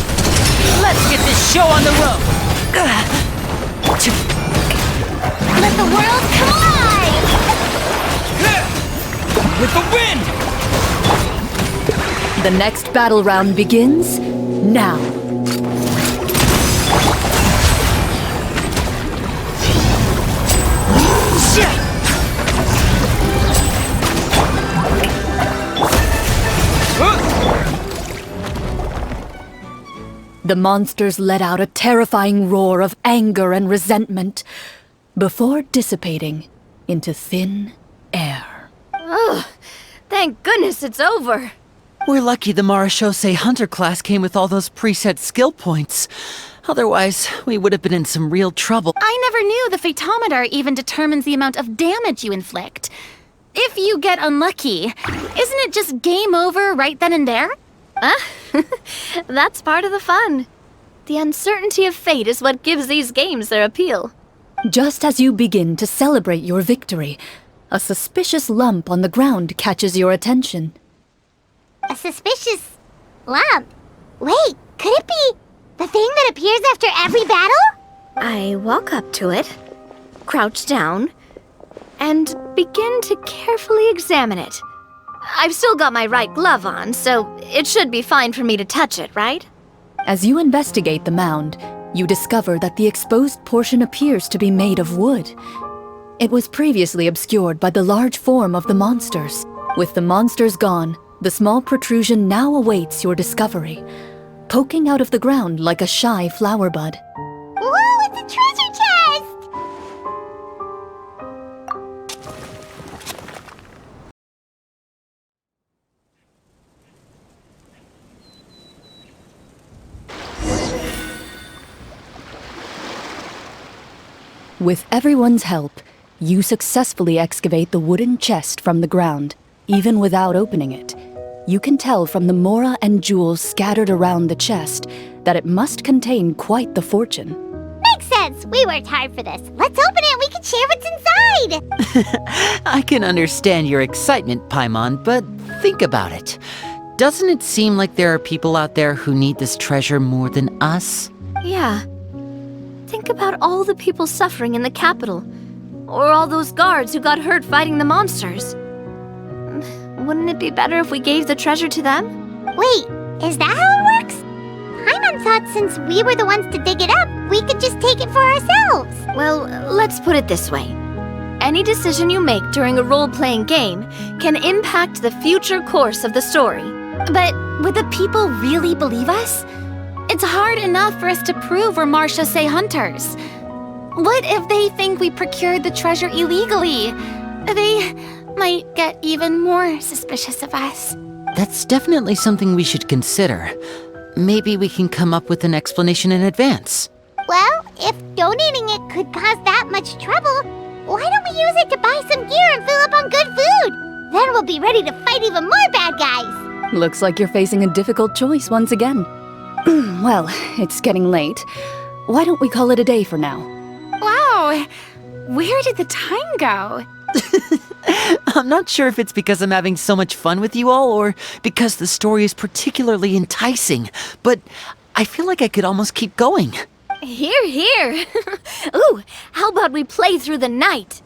Let's get this show on the road. Let the world come alive! With the wind! The next battle round begins now. The monsters let out a terrifying roar of anger and resentment before dissipating into thin air. Ugh, thank goodness it's over. We're lucky the Marashose Hunter class came with all those preset skill points. Otherwise, we would have been in some real trouble. I never knew the Fatometer even determines the amount of damage you inflict. If you get unlucky, isn't it just game over right then and there? That's part of the fun. The uncertainty of fate is what gives these games their appeal. Just as you begin to celebrate your victory, a suspicious lump on the ground catches your attention. A suspicious lump? Wait, could it be the thing that appears after every battle? I walk up to it, crouch down, and begin to carefully examine it. I've still got my right glove on, so it should be fine for me to touch it, right? As you investigate the mound, you discover that the exposed portion appears to be made of wood. It was previously obscured by the large form of the monsters. With the monsters gone, the small protrusion now awaits your discovery, poking out of the ground like a shy flower bud. Whoa, it's a treasure chest! With everyone's help, you successfully excavate the wooden chest from the ground, even without opening it. You can tell from the mora and jewels scattered around the chest that it must contain quite the fortune. Makes sense. We worked hard for this. Let's open it and we can share what's inside. I can understand your excitement, Paimon, but think about it. Doesn't it seem like there are people out there who need this treasure more than us? Yeah. Think about all the people suffering in the capital, or all those guards who got hurt fighting the monsters. Wouldn't it be better if we gave the treasure to them? Wait, is that how it works? Paimon thought since we were the ones to dig it up, we could just take it for ourselves. Well, let's put it this way. Any decision you make during a role-playing game can impact the future course of the story. But would the people really believe us? It's hard enough for us to prove we're Marashose hunters. What if they think we procured the treasure illegally? They might get even more suspicious of us. That's definitely something we should consider. Maybe we can come up with an explanation in advance. Well, if donating it could cause that much trouble, why don't we use it to buy some gear and fill up on good food? Then we'll be ready to fight even more bad guys. Looks like you're facing a difficult choice once again. Well, it's getting late. Why don't we call it a day for now? Wow, where did the time go? I'm not sure if it's because I'm having so much fun with you all or because the story is particularly enticing, but I feel like I could almost keep going. Hear, hear. Ooh, how about we play through the night?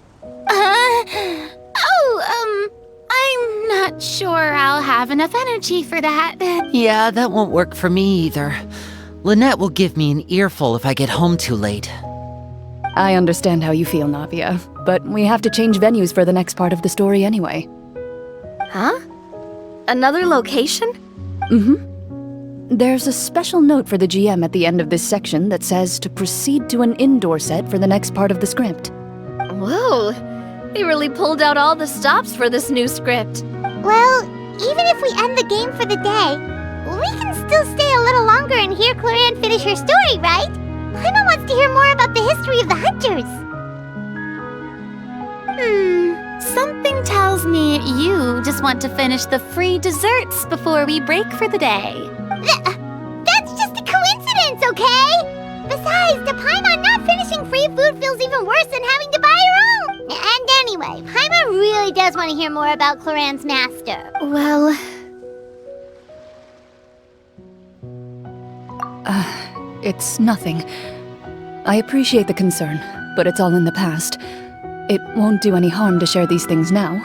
I'm not sure I'll have enough energy for that. Yeah, that won't work for me either. Lynette will give me an earful if I get home too late. I understand how you feel, Navia, but we have to change venues for the next part of the story anyway. Huh? Another location? There's a special note for the GM at the end of this section that says to proceed to an indoor set for the next part of the script. Whoa, they really pulled out all the stops for this new script. Well, even if we end the game for the day, we can still stay a little longer and hear Clorinde finish her story, right? Paimon wants to hear more about the history of the hunters. Something tells me you just want to finish the free desserts before we break for the day. That's just a coincidence, okay? Besides, to Paimon, not finishing free food feels even worse than having to buy her own. And anyway, Paimon really does want to hear more about Clorinde's master. Well... It's nothing. I appreciate the concern, but it's all in the past. It won't do any harm to share these things now.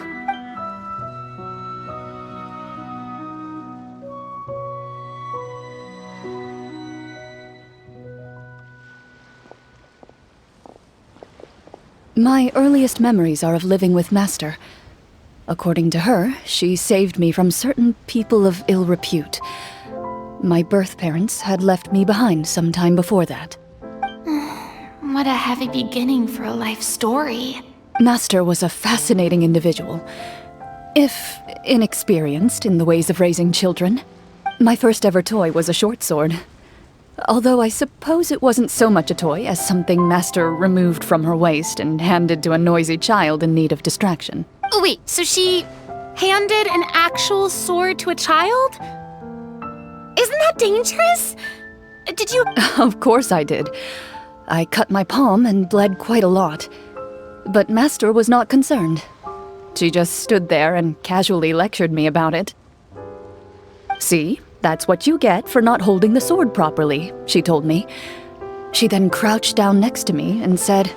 My earliest memories are of living with Master. According to her, she saved me from certain people of ill repute. My birth parents had left me behind some time before that. What a heavy beginning for a life story. Master was a fascinating individual, if inexperienced in the ways of raising children. My first ever toy was a short sword. Although I suppose it wasn't so much a toy as something Master removed from her waist and handed to a noisy child in need of distraction. Oh, wait, so she handed an actual sword to a child? Isn't that dangerous? Did you... Of course I did. I cut my palm and bled quite a lot. But Master was not concerned. She just stood there and casually lectured me about it. See, that's what you get for not holding the sword properly, she told me. She then crouched down next to me and said,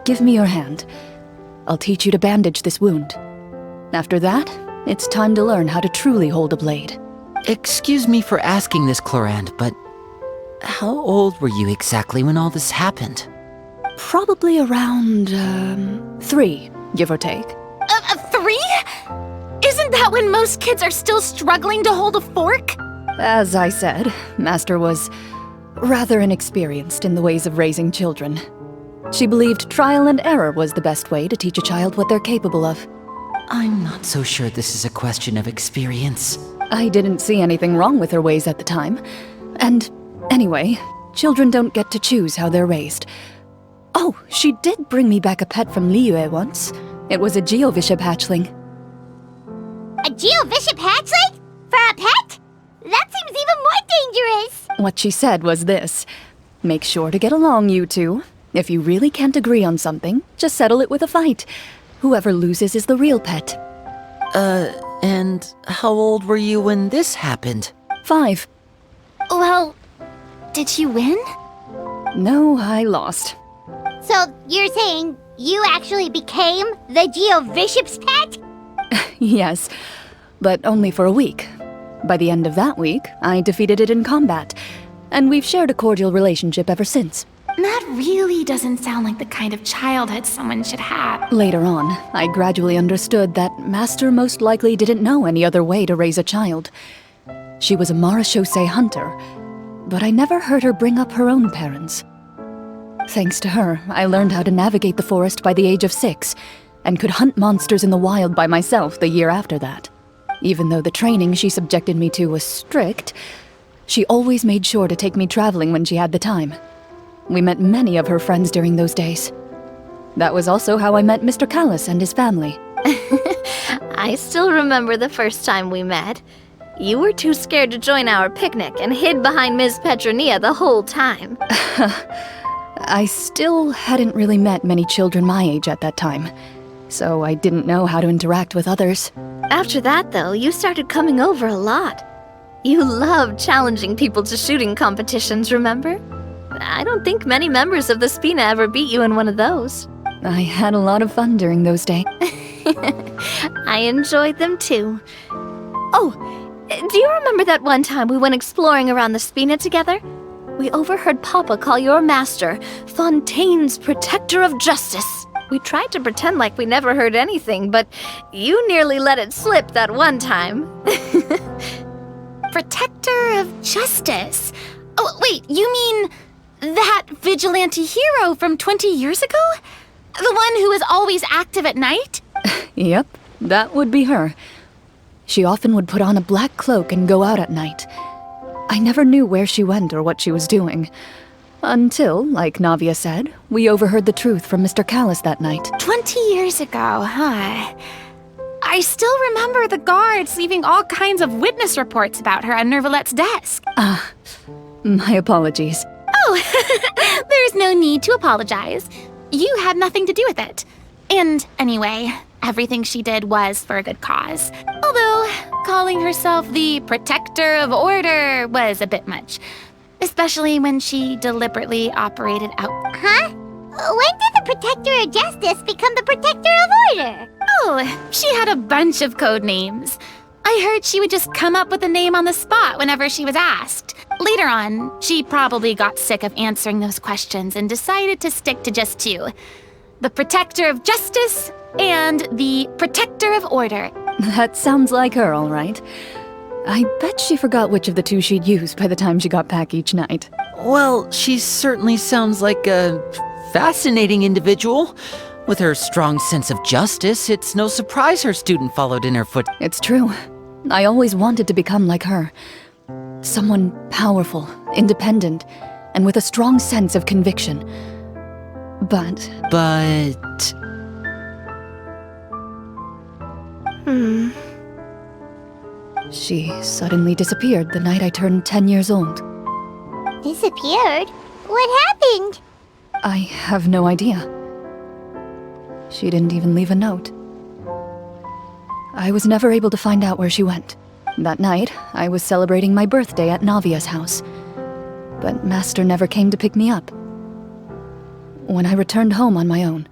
"Give me your hand. I'll teach you to bandage this wound. After that, it's time to learn how to truly hold a blade." Excuse me for asking this, Clorinde, but how old were you exactly when all this happened? Probably around, 3, give or take. 3? Isn't that when most kids are still struggling to hold a fork? As I said, Master was rather inexperienced in the ways of raising children. She believed trial and error was the best way to teach a child what they're capable of. I'm not so sure this is a question of experience. I didn't see anything wrong with her ways at the time. And anyway, children don't get to choose how they're raised. Oh, she did bring me back a pet from Liyue once. It was a Geovishap hatchling. A Geovishap hatchling? For a pet? That seems even more dangerous. What she said was this: make sure to get along, you two. If you really can't agree on something, just settle it with a fight. Whoever loses is the real pet. And how old were you when this happened? 5. Well, did you win? No, I lost. So you're saying you actually became the Geovishap's pet? Yes, but only for a week. By the end of that week, I defeated it in combat, and we've shared a cordial relationship ever since. That really doesn't sound like the kind of childhood someone should have. Later on, I gradually understood that Master most likely didn't know any other way to raise a child. She was a marechaussee hunter, but I never heard her bring up her own parents. Thanks to her, I learned how to navigate the forest by the age of 6, and could hunt monsters in the wild by myself the year after that. Even though the training she subjected me to was strict, she always made sure to take me traveling when she had the time. We met many of her friends during those days. That was also how I met Mr. Callis and his family. I still remember the first time we met. You were too scared to join our picnic and hid behind Ms. Petronia the whole time. I still hadn't really met many children my age at that time, so I didn't know how to interact with others. After that, though, you started coming over a lot. You loved challenging people to shooting competitions, remember? I don't think many members of the Spina ever beat you in one of those. I had a lot of fun during those days. I enjoyed them too. Oh, do you remember that one time we went exploring around the Spina together? We overheard Papa call your master Fontaine's protector of justice. We tried to pretend like we never heard anything, but you nearly let it slip that one time. Protector of justice? Oh, wait, you mean that vigilante hero from 20 years ago? The one who is always active at night? Yep, that would be her. She often would put on a black cloak and go out at night. I never knew where she went or what she was doing. Until, like Navia said, we overheard the truth from Mr. Callis that night. 20 years ago, huh? I still remember the guards leaving all kinds of witness reports about her on Nervalette's desk. My apologies. Oh, there's no need to apologize. You had nothing to do with it. And anyway, everything she did was for a good cause. Although, calling herself the protector of order was a bit much. Especially when she deliberately operated out. Huh? When did the Protector of Justice become the Protector of Order? Oh, she had a bunch of code names. I heard she would just come up with a name on the spot whenever she was asked. Later on, she probably got sick of answering those questions and decided to stick to just two. The Protector of Justice and the Protector of Order. That sounds like her, all right. I bet she forgot which of the two she'd use by the time she got back each night. Well, she certainly sounds like a fascinating individual. With her strong sense of justice, it's no surprise her student followed in her foot. It's true. I always wanted to become like her. Someone powerful, independent, and with a strong sense of conviction. But... She suddenly disappeared the night I turned 10 years old. Disappeared? What happened? I have no idea. She didn't even leave a note. I was never able to find out where she went. That night, I was celebrating my birthday at Navia's house. But Master never came to pick me up. When I returned home on my own,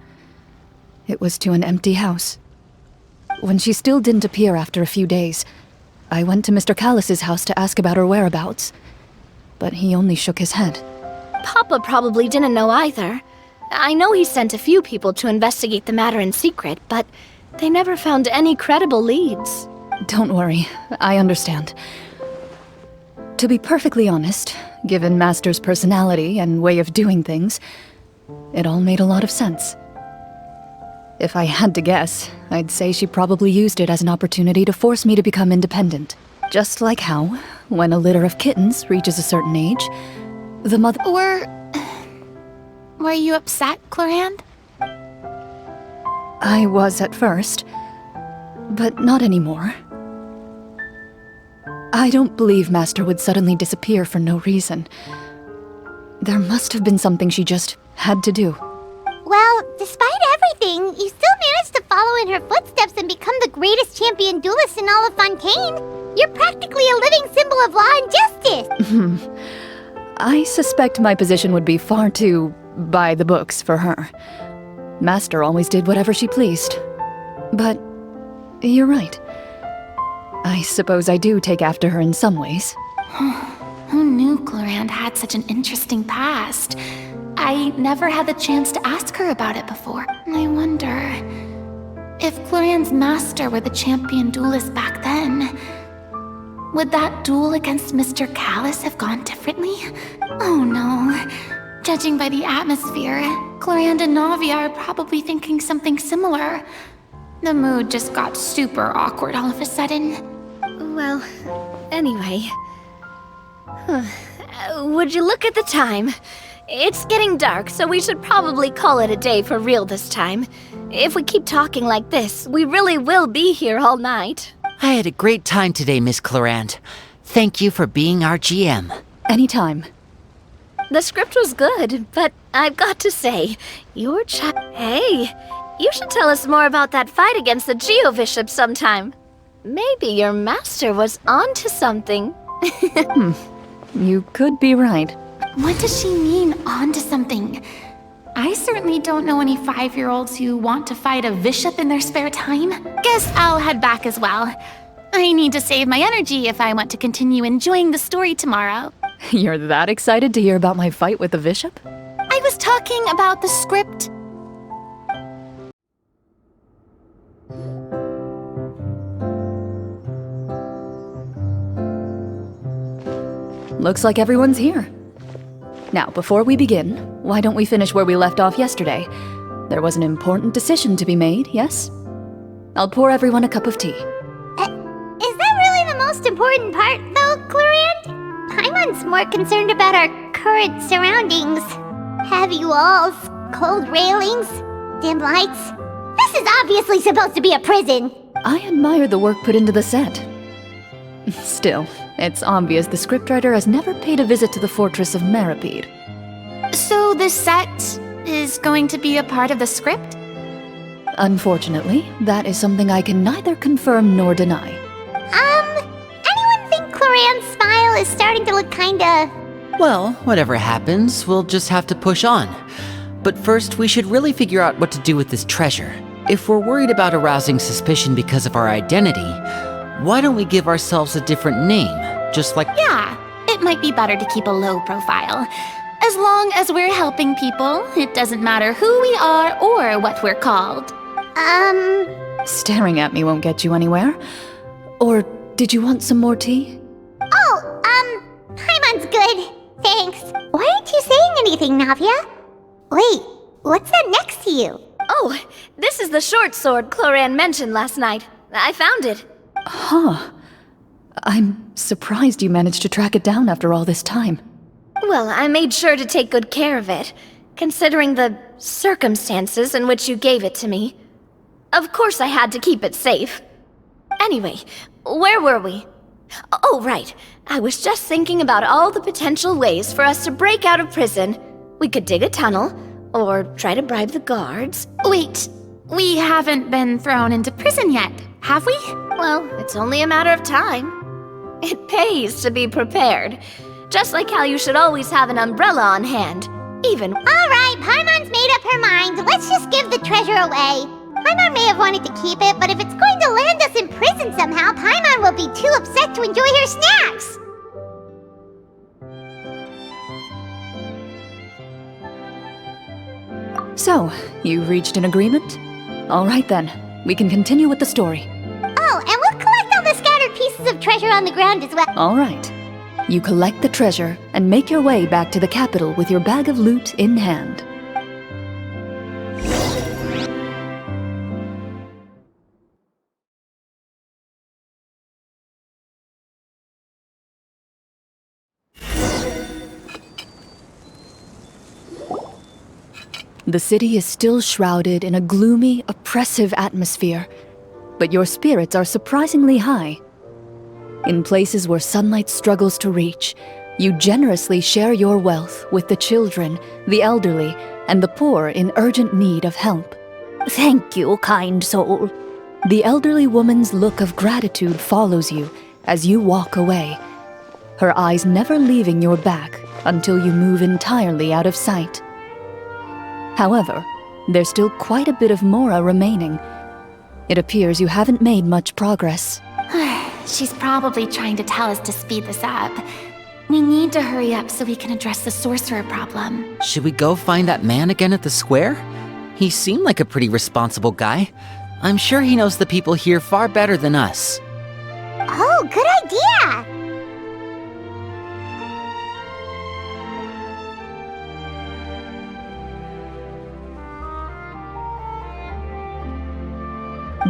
it was to an empty house. When she still didn't appear after a few days, I went to Mr. Callis's house to ask about her whereabouts. But he only shook his head. Papa probably didn't know either. I know he sent a few people to investigate the matter in secret, but they never found any credible leads. Don't worry, I understand. To be perfectly honest, given Master's personality and way of doing things, it all made a lot of sense. If I had to guess, I'd say she probably used it as an opportunity to force me to become independent. Just like how, when a litter of kittens reaches a certain age, the mother— Were you upset, Clorinde? I was at first, but not anymore. I don't believe Master would suddenly disappear for no reason. There must have been something she just had to do. Well, despite everything, you still managed to follow in her footsteps and become the greatest champion duelist in all of Fontaine. You're practically a living symbol of law and justice. I suspect my position would be far too by the books for her. Master always did whatever she pleased. But you're right. I suppose I do take after her in some ways. Who knew Clorinde had such an interesting past? I never had the chance to ask her about it before. I wonder if Clorinde's master were the champion duelist back then. Would that duel against Mr. Callis have gone differently? Oh no. Judging by the atmosphere, Clorinde and Navia are probably thinking something similar. The mood just got super awkward all of a sudden. Well, anyway. Would you look at the time? It's getting dark, so we should probably call it a day for real this time. If we keep talking like this, we really will be here all night. I had a great time today, Miss Clorinde. Thank you for being our GM. Anytime. The script was good, but I've got to say, your Hey, you should tell us more about that fight against the Geo-Bishop sometime. Maybe your master was onto something. You could be right. What does she mean, onto something? I certainly don't know any 5-year-olds who want to fight a bishop in their spare time. Guess I'll head back as well. I need to save my energy if I want to continue enjoying the story tomorrow. You're that excited to hear about my fight with the bishop? I was talking about the script. Looks like everyone's here. Now, before we begin, why don't we finish where we left off yesterday? There was an important decision to be made, yes? I'll pour everyone a cup of tea. Is most important part, though, Clorinde? Paimon's more concerned about our current surroundings. Heavy walls, cold railings, dim lights. This is obviously supposed to be a prison. I admire the work put into the set. Still, it's obvious the scriptwriter has never paid a visit to the fortress of Meripede. So this set is going to be a part of the script? Unfortunately, that is something I can neither confirm nor deny. Anyone think Clorinde's smile is starting to look kinda... Well, whatever happens, we'll just have to push on. But first, we should really figure out what to do with this treasure. If we're worried about arousing suspicion because of our identity, why don't we give ourselves a different name? Just like... Yeah, it might be better to keep a low profile. As long as we're helping people, it doesn't matter who we are or what we're called. Staring at me won't get you anywhere. Or did you want some more tea? Paimon's good. Thanks. Why aren't you saying anything, Navia? Wait, what's that next to you? Oh, this is the short sword Clorinde mentioned last night. I found it. Huh. I'm surprised you managed to track it down after all this time. Well, I made sure to take good care of it, considering the circumstances in which you gave it to me. Of course I had to keep it safe. Anyway, where were we? Oh, right. I was just thinking about all the potential ways for us to break out of prison. We could dig a tunnel, or try to bribe the guards. Wait, we haven't been thrown into prison yet, have we? Well, it's only a matter of time. It pays to be prepared. Just like how you should always have an umbrella on hand, even... Alright, Paimon's made up her mind. Let's just give the treasure away. Paimon may have wanted to keep it, but if it's going to land us in prison somehow, Paimon will be too upset to enjoy her snacks. So, you've reached an agreement? All right then, we can continue with the story. Oh, and we'll collect all the scattered pieces of treasure on the ground as well. All right. You collect the treasure and make your way back to the capital with your bag of loot in hand. The city is still shrouded in a gloomy, oppressive atmosphere, but your spirits are surprisingly high. In places where sunlight struggles to reach, you generously share your wealth with the children, the elderly, and the poor in urgent need of help. Thank you, kind soul. The elderly woman's look of gratitude follows you as you walk away, her eyes never leaving your back until you move entirely out of sight. However, there's still quite a bit of Mora remaining. It appears you haven't made much progress. She's probably trying to tell us to speed this up. We need to hurry up so we can address the sorcerer problem. Should we go find that man again at the square? He seemed like a pretty responsible guy. I'm sure he knows the people here far better than us. Oh, good idea!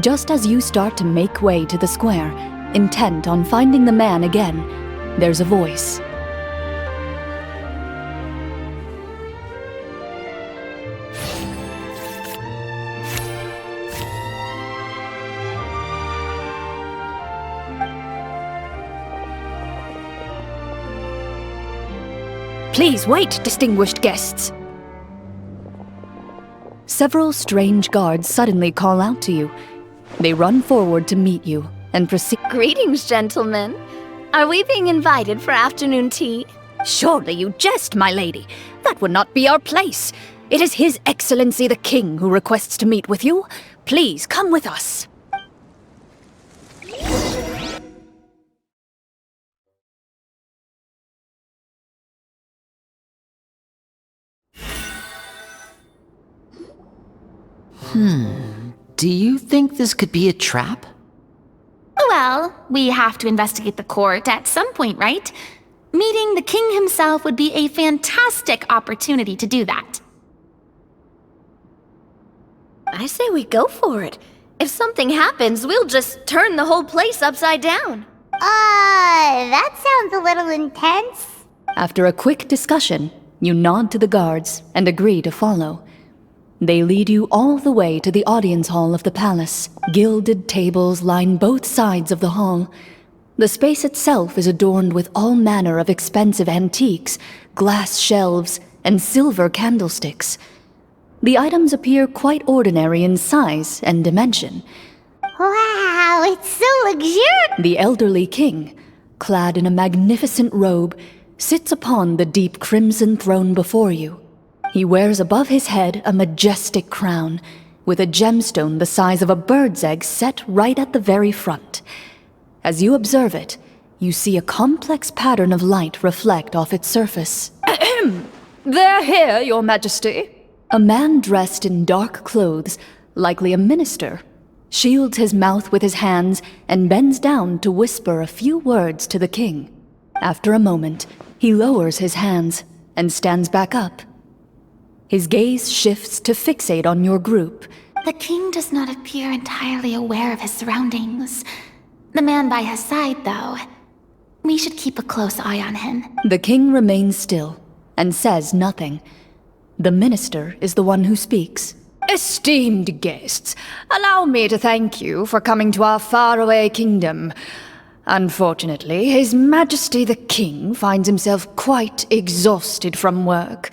Just as you start to make way to the square, intent on finding the man again, there's a voice. Please wait, distinguished guests. Several strange guards suddenly call out to you. They run forward to meet you and proceed. Greetings, gentlemen. Are we being invited for afternoon tea? Surely you jest, my lady. That would not be our place. It is His Excellency the King who requests to meet with you. Please come with us. Do you think this could be a trap? Well, we have to investigate the court at some point, right? Meeting the king himself would be a fantastic opportunity to do that. I say we go for it. If something happens, we'll just turn the whole place upside down. That sounds a little intense. After a quick discussion, you nod to the guards and agree to follow. They lead you all the way to the audience hall of the palace. Gilded tables line both sides of the hall. The space itself is adorned with all manner of expensive antiques, glass shelves, and silver candlesticks. The items appear quite ordinary in size and dimension. Wow, it's so luxurious. The elderly king, clad in a magnificent robe, sits upon the deep crimson throne before you. He wears above his head a majestic crown, with a gemstone the size of a bird's egg set right at the very front. As you observe it, you see a complex pattern of light reflect off its surface. They're here, your majesty. A man dressed in dark clothes, likely a minister, shields his mouth with his hands and bends down to whisper a few words to the king. After a moment, he lowers his hands and stands back up. His gaze shifts to fixate on your group. The king does not appear entirely aware of his surroundings. The man by his side, though. We should keep a close eye on him. The king remains still and says nothing. The minister is the one who speaks. Esteemed guests, allow me to thank you for coming to our faraway kingdom. Unfortunately, His Majesty the King finds himself quite exhausted from work.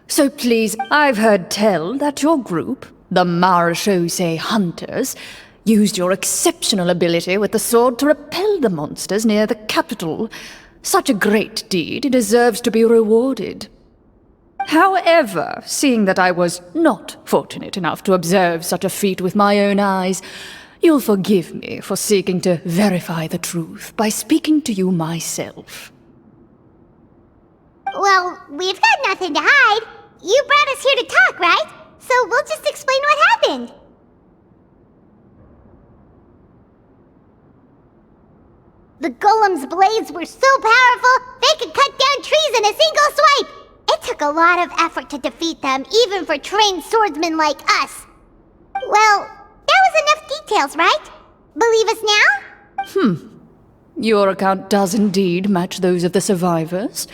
So please, I've heard tell that your group, the Marechaussee Hunters, used your exceptional ability with the sword to repel the monsters near the capital. Such a great deed deserves to be rewarded. However, seeing that I was not fortunate enough to observe such a feat with my own eyes, you'll forgive me for seeking to verify the truth by speaking to you myself. Well, we've got nothing to hide. You brought us here to talk, right? So we'll just explain what happened. The golem's blades were so powerful, they could cut down trees in a single swipe. It took a lot of effort to defeat them, even for trained swordsmen like us. Well, that was enough details, right? Believe us now? Your account does indeed match those of the survivors.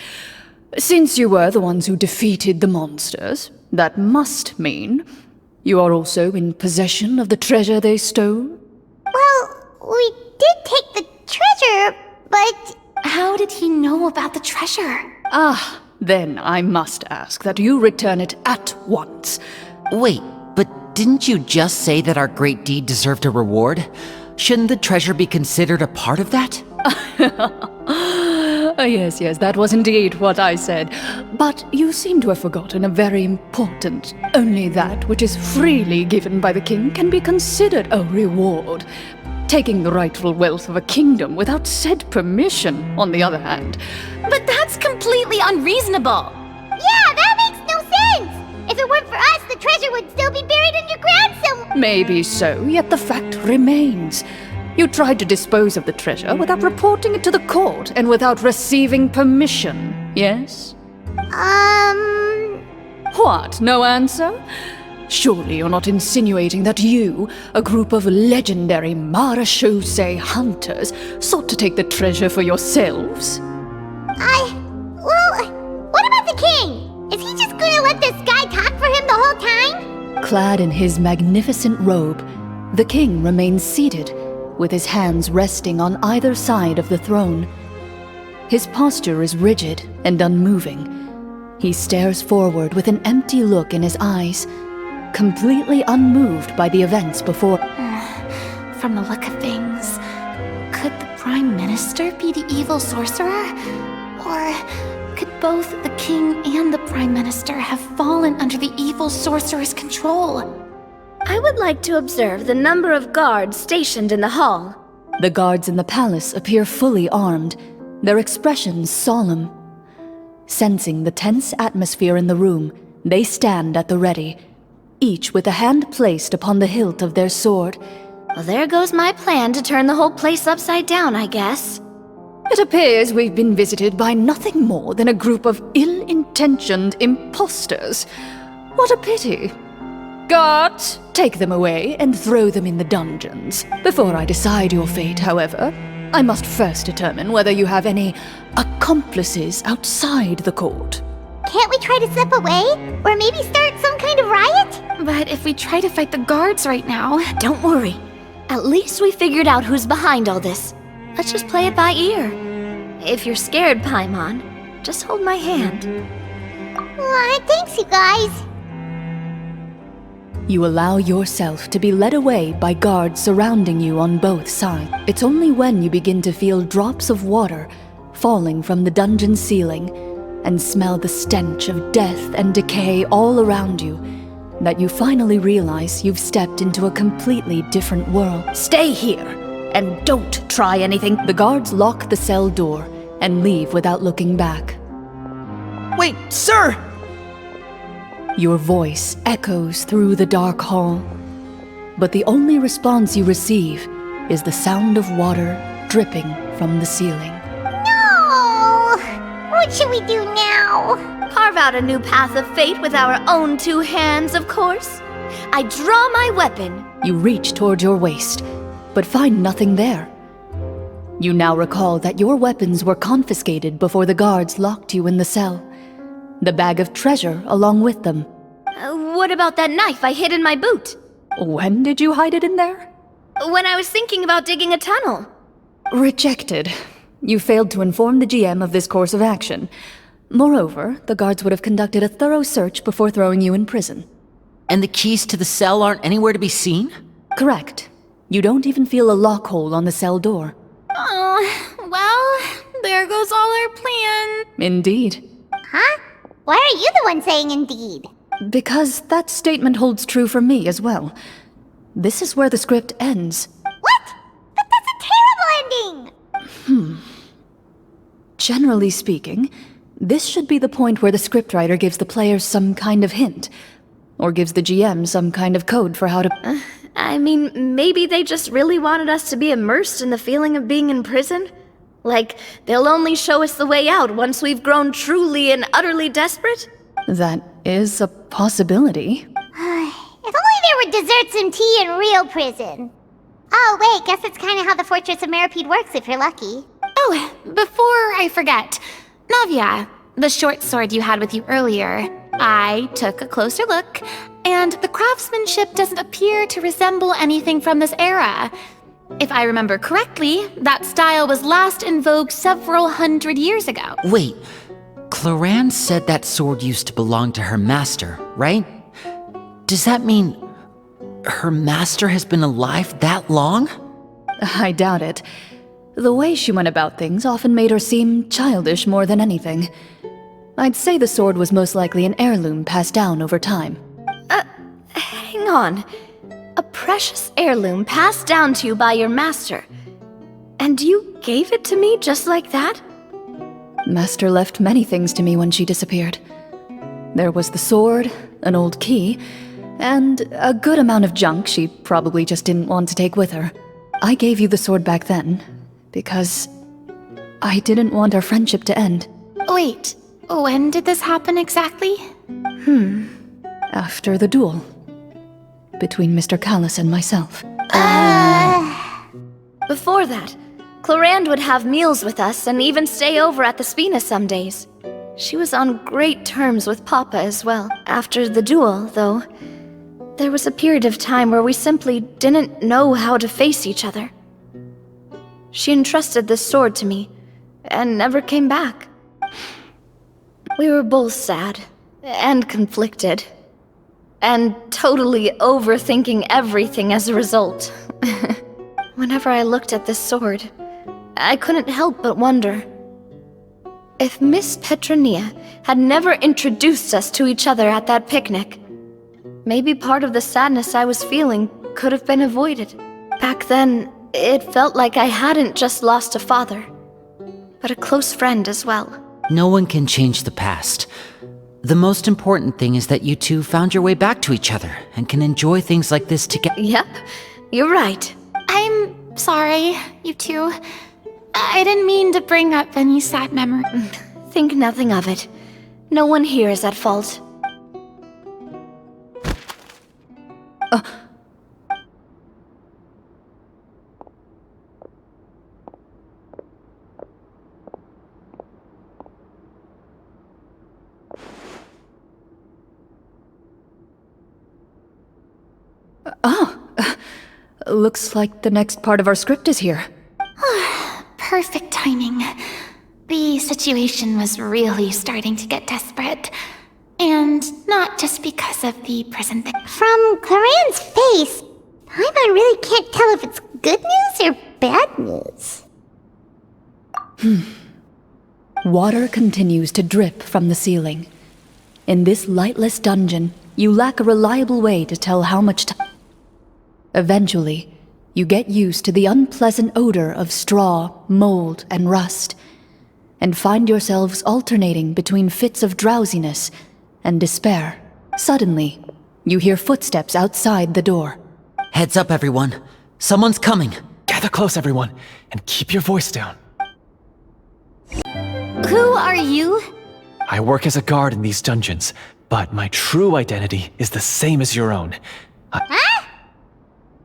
Since you were the ones who defeated the monsters, that must mean you are also in possession of the treasure they stole? Well, we did take the treasure, but... How did he know about the treasure? Then I must ask that you return it at once. Wait, but didn't you just say that our great deed deserved a reward? Shouldn't the treasure be considered a part of that? Yes, that was indeed what I said. But you seem to have forgotten a very important. Only that which is freely given by the king can be considered a reward. Taking the rightful wealth of a kingdom without said permission, on the other hand. But that's completely unreasonable. Yeah, that makes no sense! If it weren't for us, the treasure would still be buried underground somewhere. Maybe so, yet the fact remains. You tried to dispose of the treasure without reporting it to the court and without receiving permission, yes? What, no answer? Surely you're not insinuating that you, a group of legendary Marechaussee hunters, sought to take the treasure for yourselves? Well, what about the king? Is he just gonna let this guy talk for him the whole time? Clad in his magnificent robe, the king remains seated, with his hands resting on either side of the throne. His posture is rigid and unmoving. He stares forward with an empty look in his eyes, completely unmoved by the events before. From the look of things, could the Prime Minister be the evil sorcerer? Or could both the king and the Prime Minister have fallen under the evil sorcerer's control? I would like to observe the number of guards stationed in the hall. The guards in the palace appear fully armed, their expressions solemn. Sensing the tense atmosphere in the room, they stand at the ready, each with a hand placed upon the hilt of their sword. Well, there goes my plan to turn the whole place upside down, I guess. It appears we've been visited by nothing more than a group of ill-intentioned imposters. What a pity. Guards, take them away and throw them in the dungeons. Before I decide your fate, however, I must first determine whether you have any accomplices outside the court. Can't we try to slip away? Or maybe start some kind of riot? But if we try to fight the guards right now... Don't worry. At least we figured out who's behind all this. Let's just play it by ear. If you're scared, Paimon, just hold my hand. Thanks, you guys. You allow yourself to be led away by guards surrounding you on both sides. It's only when you begin to feel drops of water falling from the dungeon ceiling and smell the stench of death and decay all around you that you finally realize you've stepped into a completely different world. Stay here and don't try anything. The guards lock the cell door and leave without looking back. Wait, sir! Your voice echoes through the dark hall, but the only response you receive is the sound of water dripping from the ceiling. No! What should we do now? Carve out a new path of fate with our own two hands, of course. I draw my weapon. You reach toward your waist, but find nothing there. You now recall that your weapons were confiscated before the guards locked you in the cell. The bag of treasure along with them. What about that knife I hid in my boot? When did you hide it in there? When I was thinking about digging a tunnel. Rejected. You failed to inform the GM of this course of action. Moreover, the guards would have conducted a thorough search before throwing you in prison. And the keys to the cell aren't anywhere to be seen? Correct. You don't even feel a lock hole on the cell door. Well, there goes all our plan. Indeed. Huh? Why are you the one saying indeed? Because that statement holds true for me as well. This is where the script ends. What? But that's a terrible ending! Generally speaking, this should be the point where the scriptwriter gives the players some kind of hint, or gives the GM some kind of code for how to... I mean, maybe they just really wanted us to be immersed in the feeling of being in prison? Like, they'll only show us the way out once we've grown truly and utterly desperate? That is a possibility. If only there were desserts and tea in real prison. Oh, wait, guess that's kind of how the Fortress of Meripede works if you're lucky. Oh, before I forget. Navia, the short sword you had with you earlier. I took a closer look, and the craftsmanship doesn't appear to resemble anything from this era. If I remember correctly, that style was last in vogue several hundred years ago. Wait, Clorinde said that sword used to belong to her master, right? Does that mean her master has been alive that long? I doubt it. The way she went about things often made her seem childish more than anything. I'd say the sword was most likely an heirloom passed down over time. Hang on. A precious heirloom passed down to you by your master. And you gave it to me just like that? Master left many things to me when she disappeared. There was the sword, an old key, and a good amount of junk she probably just didn't want to take with her. I gave you the sword back then, because I didn't want our friendship to end. Wait, when did this happen exactly? After the duel. Between Mr. Callis and myself. Before that, Clorinde would have meals with us and even stay over at the Spina some days. She was on great terms with Papa as well. After the duel, though, there was a period of time where we simply didn't know how to face each other. She entrusted this sword to me, and never came back. We were both sad, and conflicted, and totally overthinking everything as a result. Whenever I looked at this sword, I couldn't help but wonder if Miss Petronia had never introduced us to each other at that picnic. Maybe part of the sadness I was feeling could have been avoided. Back then, it felt like I hadn't just lost a father, but a close friend as well. No one can change the past. The most important thing is that you two found your way back to each other and can enjoy things like this together. Yep, you're right. I'm sorry, you two. I didn't mean to bring up any sad memory. Think nothing of it. No one here is at fault. Looks like the next part of our script is here. Perfect timing. The situation was really starting to get desperate. And not just because of the prison thing. From Clorinde's face, Paimon really can't tell if it's good news or bad news. Water continues to drip from the ceiling. In this lightless dungeon, you lack a reliable way to tell how much time. Eventually, you get used to the unpleasant odor of straw, mold, and rust, and find yourselves alternating between fits of drowsiness and despair. Suddenly, you hear footsteps outside the door. Heads up, everyone. Someone's coming. Gather close, everyone, and keep your voice down. Who are you? I work as a guard in these dungeons, but my true identity is the same as your own.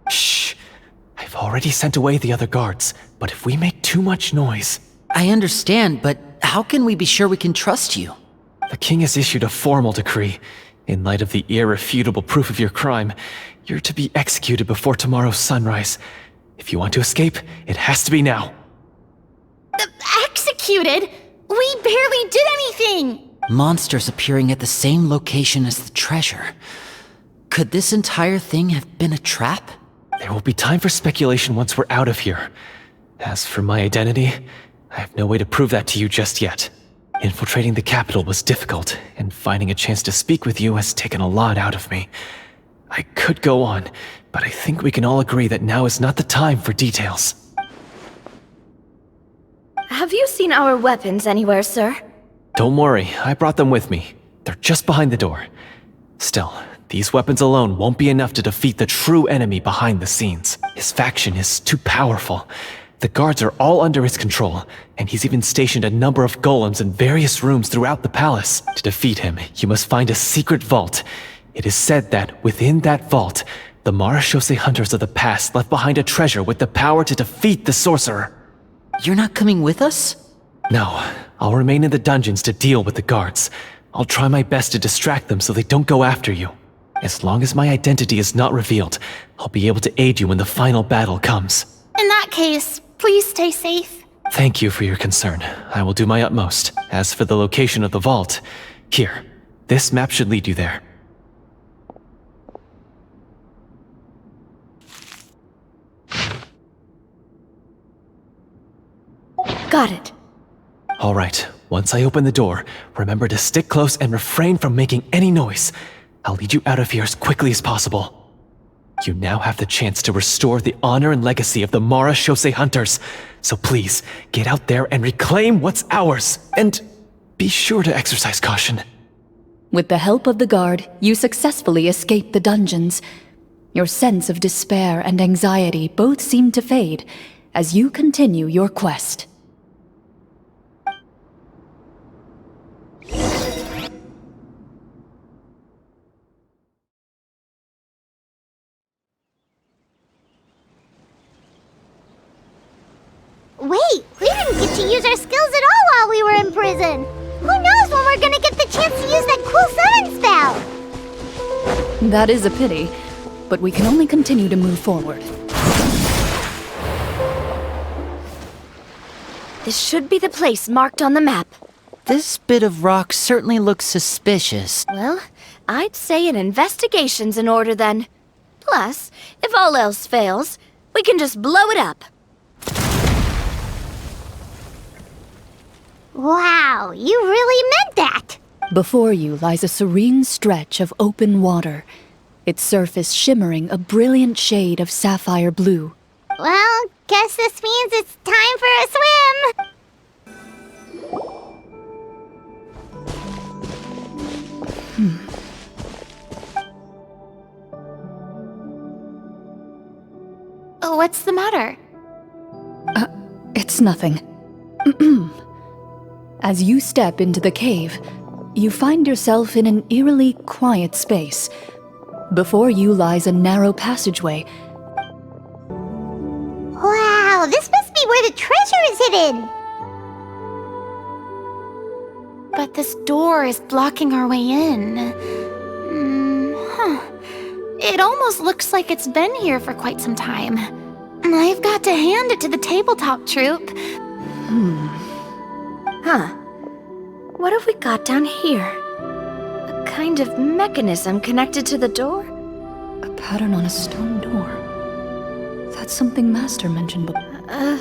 Shh! I've already sent away the other guards, but if we make too much noise... I understand, but how can we be sure we can trust you? The king has issued a formal decree. In light of the irrefutable proof of your crime, you're to be executed before tomorrow's sunrise. If you want to escape, it has to be now. Executed? We barely did anything! Monsters appearing at the same location as the treasure. Could this entire thing have been a trap? There will be time for speculation once we're out of here. As for my identity, I have no way to prove that to you just yet. Infiltrating the capital was difficult, and finding a chance to speak with you has taken a lot out of me. I could go on, but I think we can all agree that now is not the time for details. Have you seen our weapons anywhere, sir? Don't worry, I brought them with me. They're just behind the door. Still, these weapons alone won't be enough to defeat the true enemy behind the scenes. His faction is too powerful. The guards are all under his control, and he's even stationed a number of golems in various rooms throughout the palace. To defeat him, you must find a secret vault. It is said that within that vault, the Marechaussee hunters of the past left behind a treasure with the power to defeat the sorcerer. You're not coming with us? No, I'll remain in the dungeons to deal with the guards. I'll try my best to distract them so they don't go after you. As long as my identity is not revealed, I'll be able to aid you when the final battle comes. In that case, please stay safe. Thank you for your concern. I will do my utmost. As for the location of the vault, here, this map should lead you there. Got it. All right, once I open the door, remember to stick close and refrain from making any noise. I'll lead you out of here as quickly as possible. You now have the chance to restore the honor and legacy of the Marechaussee hunters. So please, get out there and reclaim what's ours. And be sure to exercise caution. With the help of the guard, you successfully escape the dungeons. Your sense of despair and anxiety both seem to fade as you continue your quest. Wait, we didn't get to use our skills at all while we were in prison. Who knows when we're gonna get the chance to use that cool summon spell? That is a pity, but we can only continue to move forward. This should be the place marked on the map. This bit of rock certainly looks suspicious. Well, I'd say an investigation's in order then. Plus, if all else fails, we can just blow it up. Wow, you really meant that! Before you lies a serene stretch of open water, its surface shimmering a brilliant shade of sapphire blue. Well, guess this means it's time for a swim! What's the matter? It's nothing. As you step into the cave, you find yourself in an eerily quiet space. Before you lies a narrow passageway. Wow, this must be where the treasure is hidden! But this door is blocking our way in. It almost looks like it's been here for quite some time. I've got to hand it to the tabletop troupe. Huh. What have we got down here? A kind of mechanism connected to the door? A pattern on a stone door. That's something Master mentioned before.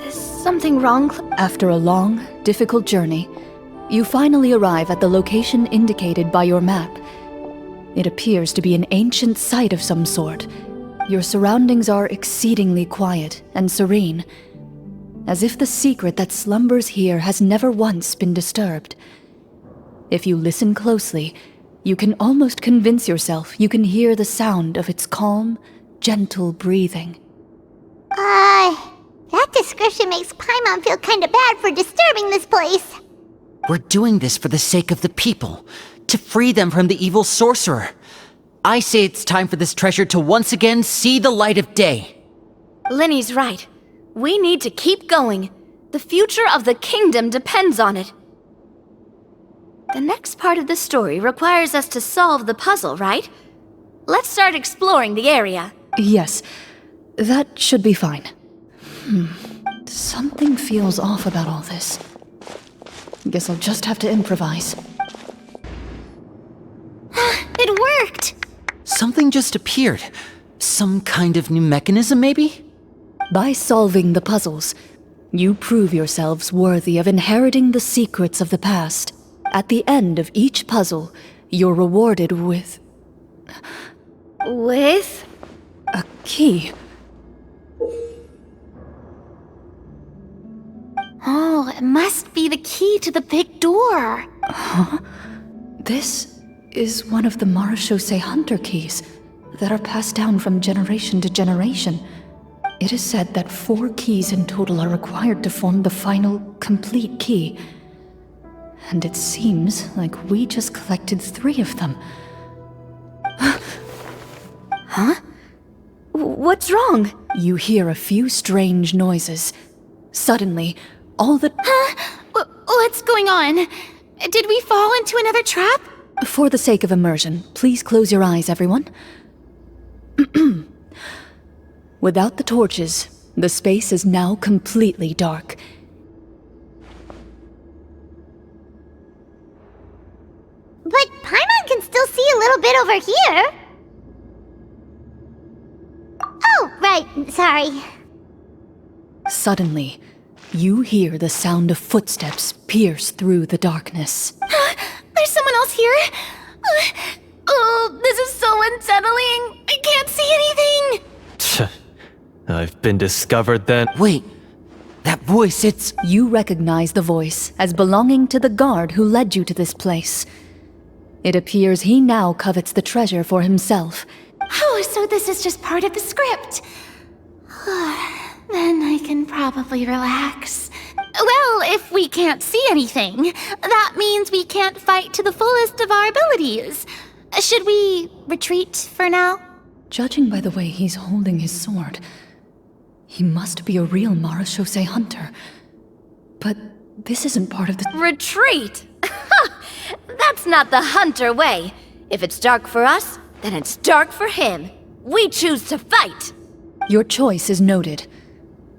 Is something wrong? After a long, difficult journey, you finally arrive at the location indicated by your map. It appears to be an ancient site of some sort. Your surroundings are exceedingly quiet and serene, as if the secret that slumbers here has never once been disturbed. If you listen closely, you can almost convince yourself you can hear the sound of its calm, gentle breathing. That description makes Paimon feel kinda bad for disturbing this place. We're doing this for the sake of the people, to free them from the evil sorcerer. I say it's time for this treasure to once again see the light of day. Linny's right. We need to keep going. The future of the kingdom depends on it. The next part of the story requires us to solve the puzzle, right? Let's start exploring the area. Yes, that should be fine. Something feels off about all this. Guess I'll just have to improvise. It worked! Something just appeared. Some kind of new mechanism, maybe? By solving the puzzles, you prove yourselves worthy of inheriting the secrets of the past. At the end of each puzzle, you're rewarded with With? a key. Oh, it must be the key to the big door. This is one of the Marechaussee Hunter keys that are passed down from generation to generation. It is said that 4 keys in total are required to form the final, complete key. And it seems like we just collected 3 of them. What's wrong? You hear a few strange noises. Suddenly, all the... What's going on? Did we fall into another trap? For the sake of immersion, please close your eyes, everyone. Without the torches, the space is now completely dark. But Paimon can still see a little bit over here. Oh, right, sorry. Suddenly, you hear the sound of footsteps pierce through the darkness. There's someone else here? Oh, this is so unsettling. I can't see anything. I've been discovered then. Wait, that voice, it's... You recognize the voice as belonging to the guard who led you to this place. It appears he now covets the treasure for himself. Oh, so this is just part of the script. Then I can probably relax. Well, if we can't see anything, that means we can't fight to the fullest of our abilities. Should we retreat for now? Judging by the way he's holding his sword, he must be a real Marechaussee Hunter. But this isn't part of the... Retreat! That's not the hunter way. If it's dark for us, then it's dark for him. We choose to fight. Your choice is noted.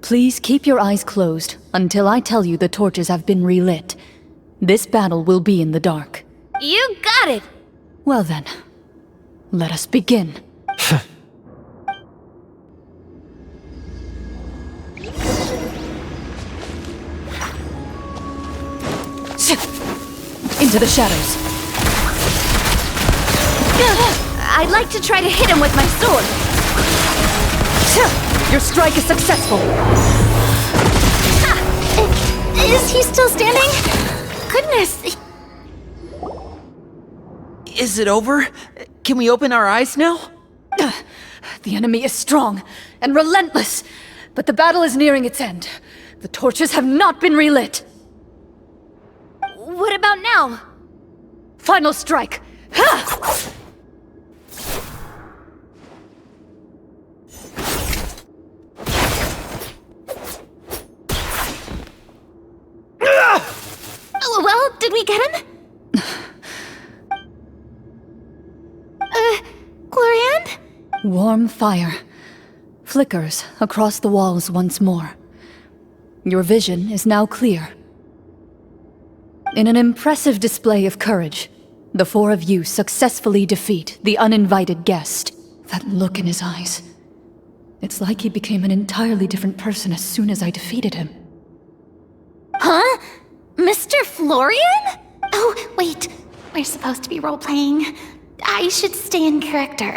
Please keep your eyes closed until I tell you the torches have been relit. This battle will be in the dark. You got it! Well then, let us begin. Into the shadows. I'd like to try to hit him with my sword. Your strike is successful. Is he still standing? Goodness. Is it over? Can we open our eyes now? The enemy is strong and relentless, but the battle is nearing its end. The torches have not been relit. What about now? Final strike. Ha! Well, did we get him? Clorinde? Warm fire flickers across the walls once more. Your vision is now clear. In an impressive display of courage, the four of you successfully defeat the uninvited guest. That look in his eyes. It's like he became an entirely different person as soon as I defeated him. Huh? Mr. Florian? Oh, wait. We're supposed to be role-playing. I should stay in character.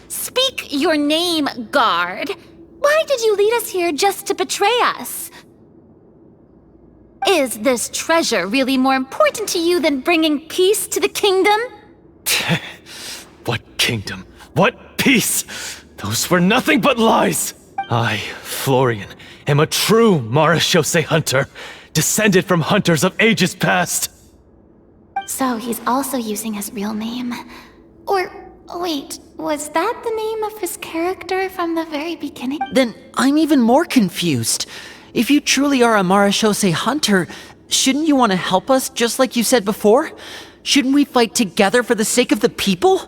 Speak your name, guard. Why did you lead us here just to betray us? Is this treasure really more important to you than bringing peace to the kingdom? What kingdom? What peace? Those were nothing but lies! I, Florian, am a true marechaussee hunter, descended from hunters of ages past. So he's also using his real name. Or, wait, was that the name of his character from the very beginning? Then I'm even more confused. If you truly are a marechaussee hunter, shouldn't you want to help us just like you said before? Shouldn't we fight together for the sake of the people?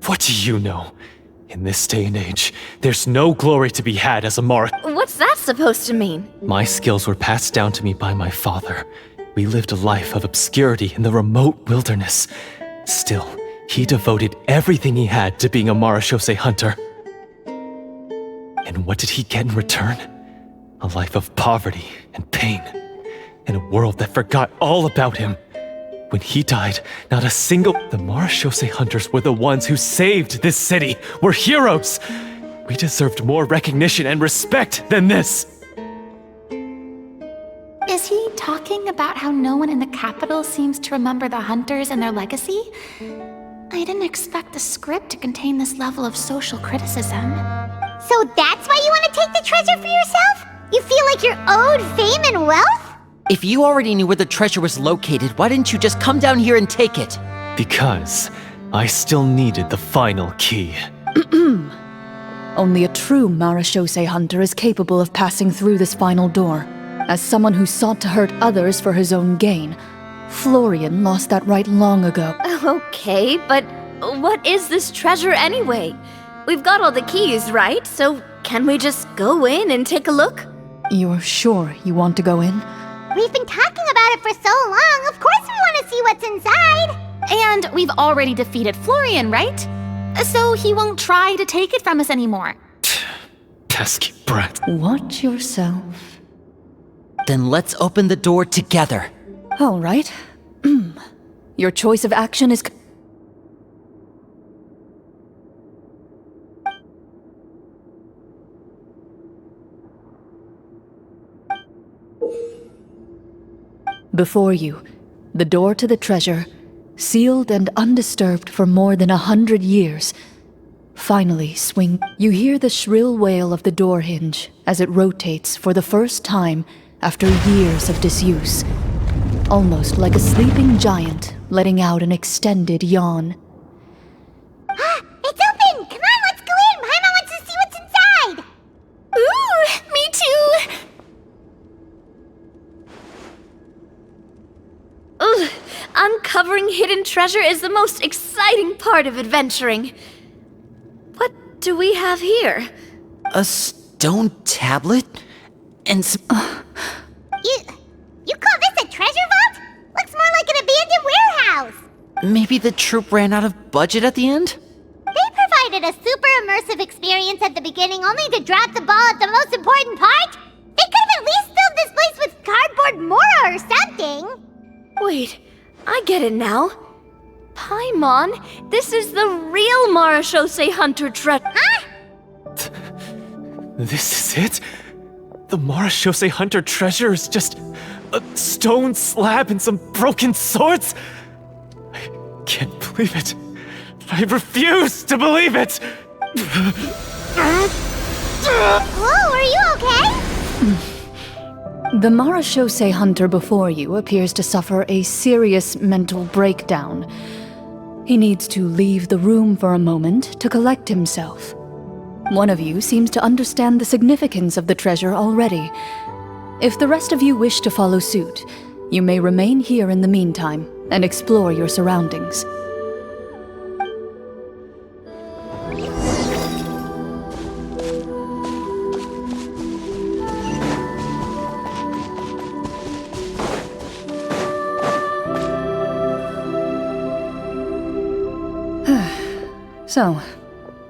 What do you know? In this day and age, there's no glory to be had as a What's that supposed to mean? My skills were passed down to me by my father. We lived a life of obscurity in the remote wilderness. Still, he devoted everything he had to being a marechaussee hunter. And what did he get in return? A life of poverty and pain, in a world that forgot all about him. When he died, not a single... The marechaussee hunters were the ones who saved this city. We're heroes. We deserved more recognition and respect than this. Is he talking about how no one in the capital seems to remember the hunters and their legacy? I didn't expect the script to contain this level of social criticism. So that's why you want to take the treasure for yourself? You feel like you're owed fame and wealth? If you already knew where the treasure was located, why didn't you just come down here and take it? Because I still needed the final key. Only a true marechaussee hunter is capable of passing through this final door. As someone who sought to hurt others for his own gain, Florian lost that right long ago. Okay, but what is this treasure anyway? We've got all the keys, right? So can we just go in and take a look? You're sure you want to go in? We've been talking about it for so long, of course we want to see what's inside! And we've already defeated Florian, right? So he won't try to take it from us anymore. Pesky brat. Watch yourself. Then let's open the door together. All right. Your choice of action is... Before you, the door to the treasure, sealed and undisturbed for more than 100 years, finally swing. You hear the shrill wail of the door hinge as it rotates for the first time after years of disuse, almost like a sleeping giant letting out an extended yawn. It's open! Come on, let's go in! Paimon wants to see what's inside! Ooh, me too! Ugh, uncovering hidden treasure is the most exciting part of adventuring. What do we have here? A stone tablet? And some... You call this a treasure vault? Looks more like an abandoned warehouse! Maybe the troop ran out of budget at the end? They provided a super immersive experience at the beginning only to drop the ball at the most important part? They could have at least filled this place with cardboard mora or something! Wait, I get it now. Paimon, this is the real marechaussee hunter treasure. Huh? This is it? The marechaussee hunter treasure is just a stone slab and some broken swords? I can't believe it. I refuse to believe it! Whoa, are you okay? The marechaussee hunter before you appears to suffer a serious mental breakdown. He needs to leave the room for a moment to collect himself. One of you seems to understand the significance of the treasure already. If the rest of you wish to follow suit, you may remain here in the meantime and explore your surroundings. So,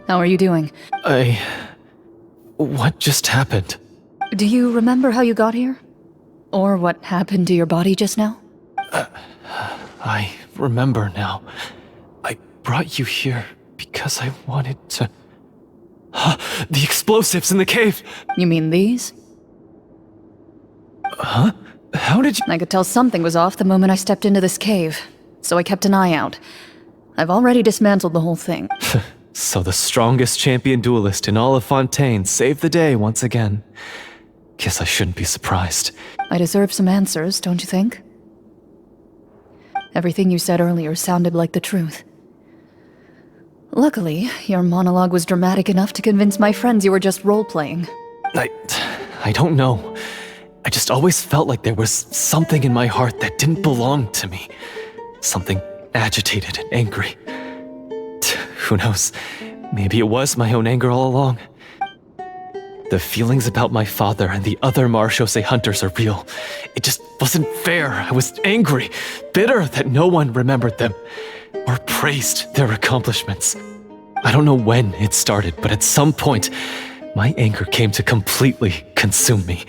how are you doing? What just happened? Do you remember how you got here? Or what happened to your body just now? I remember now. I brought you here because I wanted to... The explosives in the cave! You mean these? Huh? How did you... I could tell something was off the moment I stepped into this cave, so I kept an eye out. I've already dismantled the whole thing. So the strongest champion duelist in all of Fontaine saved the day once again. Guess I shouldn't be surprised. I deserve some answers, don't you think? Everything you said earlier sounded like the truth. Luckily, your monologue was dramatic enough to convince my friends you were just role-playing. I don't know. I just always felt like there was something in my heart that didn't belong to me. Something agitated and angry. Who knows? Maybe it was my own anger all along. The feelings about my father and the other Marechaussee hunters are real. It just wasn't fair. I was angry, bitter that no one remembered them or praised their accomplishments. I don't know when it started, but at some point, my anger came to completely consume me.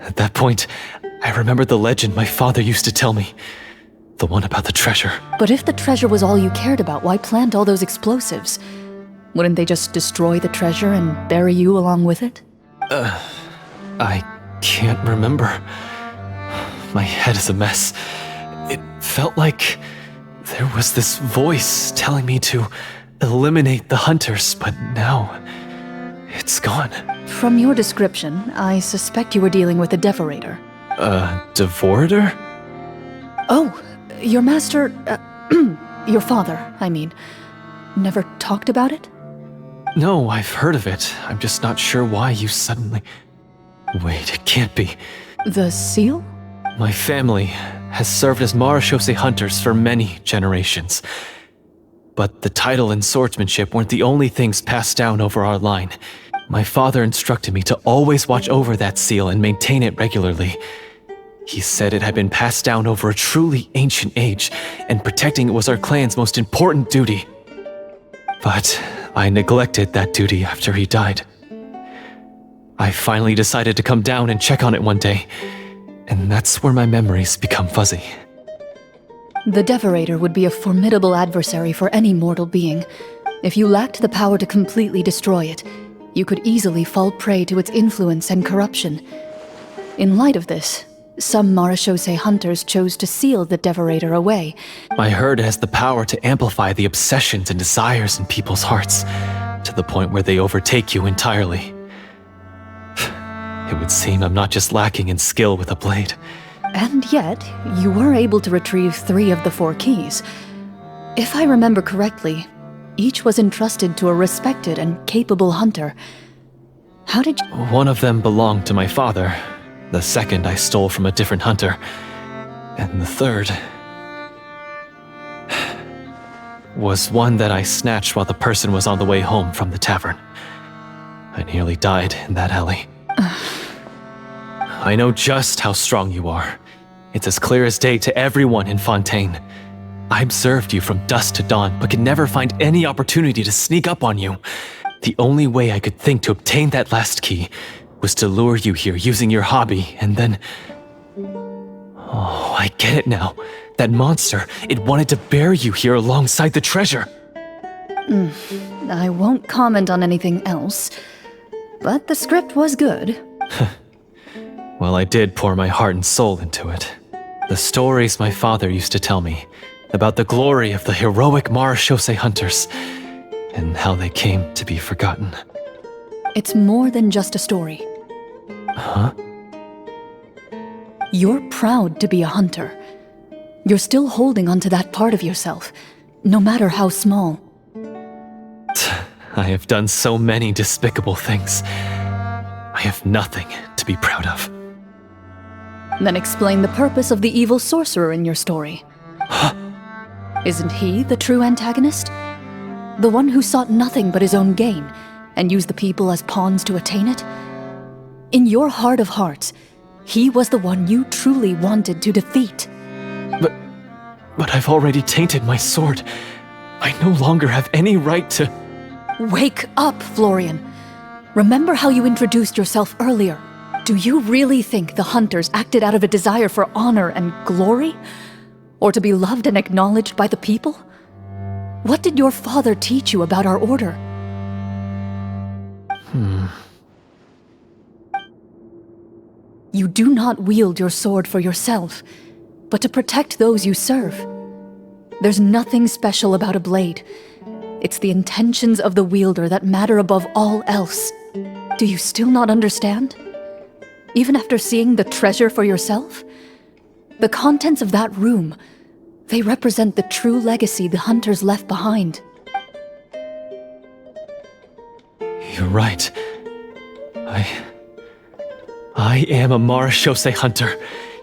At that point, I remembered the legend my father used to tell me. The one about the treasure. But if the treasure was all you cared about, why plant all those explosives? Wouldn't they just destroy the treasure and bury you along with it? I can't remember. My head is a mess. It felt like there was this voice telling me to eliminate the hunters, but now it's gone. From your description, I suspect you were dealing with a devorator. Devorator? Oh, your master, your father, I mean, never talked about it? No, I've heard of it. I'm just not sure why you suddenly... Wait, it can't be. The seal? My family has served as Marechaussee hunters for many generations. But the title and swordsmanship weren't the only things passed down over our line. My father instructed me to always watch over that seal and maintain it regularly. He said it had been passed down over a truly ancient age, and protecting it was our clan's most important duty. But I neglected that duty after he died. I finally decided to come down and check on it one day, and that's where my memories become fuzzy. The devorator would be a formidable adversary for any mortal being. If you lacked the power to completely destroy it, you could easily fall prey to its influence and corruption. In light of this, some Marechaussee hunters chose to seal the devorator away. I heard it has the power to amplify the obsessions and desires in people's hearts, to the point where they overtake you entirely. It would seem I'm not just lacking in skill with a blade. And yet, you were able to retrieve 3 of the 4 keys. If I remember correctly, each was entrusted to a respected and capable hunter. How did you... One of them belonged to my father. The second I stole from a different hunter. And the third... was one that I snatched while the person was on the way home from the tavern. I nearly died in that alley. I know just how strong you are. It's as clear as day to everyone in Fontaine. I observed you from dusk to dawn, but could never find any opportunity to sneak up on you. The only way I could think to obtain that last key was to lure you here using your hobby, and then... Oh, I get it now. That monster, it wanted to bury you here alongside the treasure. I won't comment on anything else, but the script was good. Well, I did pour my heart and soul into it. The stories my father used to tell me about the glory of the heroic Marechaussee hunters and how they came to be forgotten. It's more than just a story. Huh? You're proud to be a hunter. You're still holding onto that part of yourself, no matter how small. I have done so many despicable things. I have nothing to be proud of. Then explain the purpose of the evil sorcerer in your story. Isn't he the true antagonist? The one who sought nothing but his own gain, and used the people as pawns to attain it? In your heart of hearts, he was the one you truly wanted to defeat. But I've already tainted my sword. I no longer have any right to... Wake up, Florian. Remember how you introduced yourself earlier. Do you really think the hunters acted out of a desire for honor and glory? Or to be loved and acknowledged by the people? What did your father teach you about our order? You do not wield your sword for yourself, but to protect those you serve. There's nothing special about a blade. It's the intentions of the wielder that matter above all else. Do you still not understand? Even after seeing the treasure for yourself? The contents of that room, they represent the true legacy the hunters left behind. You're right. I am a Marashose hunter.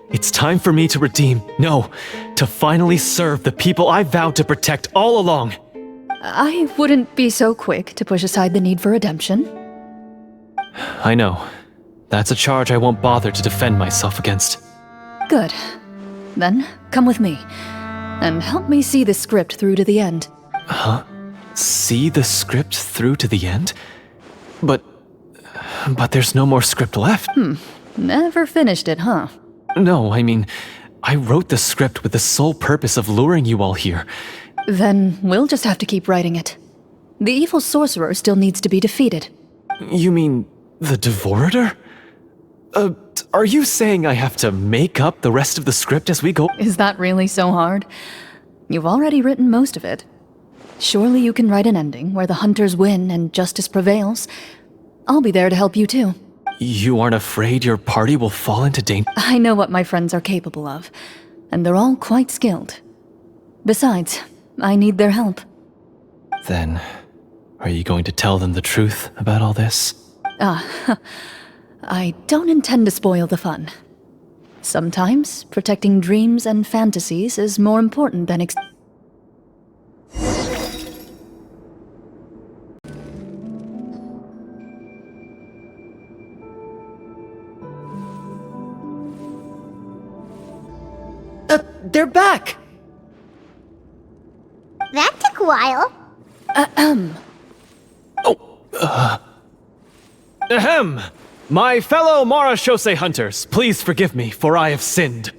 It's time for me to redeem, no, to finally serve the people I vowed to protect all along. I wouldn't be so quick to push aside the need for redemption. I know. That's a charge I won't bother to defend myself against. Good. Then, come with me, and help me see the script through to the end. Huh? See the script through to the end? But there's no more script left. Never finished it, huh? No, I mean, I wrote the script with the sole purpose of luring you all here. Then we'll just have to keep writing it. The evil sorcerer still needs to be defeated. You mean the Devorator? Are you saying I have to make up the rest of the script as we go? Is that really so hard? You've already written most of it. Surely you can write an ending where the hunters win and justice prevails. I'll be there to help you too. You aren't afraid your party will fall into danger? I know what my friends are capable of, and they're all quite skilled. Besides, I need their help. Then, are you going to tell them the truth about all this? I don't intend to spoil the fun. Sometimes, protecting dreams and fantasies is more important than They're back! That took a while. Ahem! My fellow Marashose hunters, please forgive me, for I have sinned.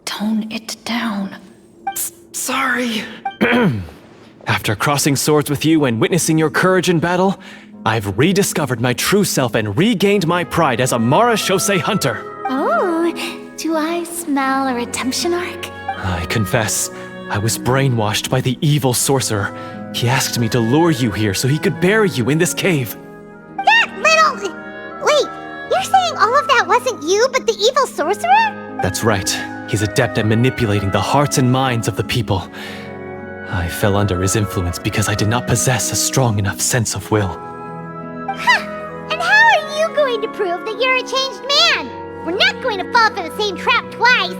Tone it down. Sorry. After crossing swords with you and witnessing your courage in battle, I've rediscovered my true self and regained my pride as a Marashose hunter. Oh, do I smell a redemption arc? I confess, I was brainwashed by the evil sorcerer. He asked me to lure you here so he could bury you in this cave. That little... Wait, you're saying all of that wasn't you, but the evil sorcerer? That's right. He's adept at manipulating the hearts and minds of the people. I fell under his influence because I did not possess a strong enough sense of will. Huh. And how are you going to prove that you're a changed man? We're not going to fall for the same trap twice.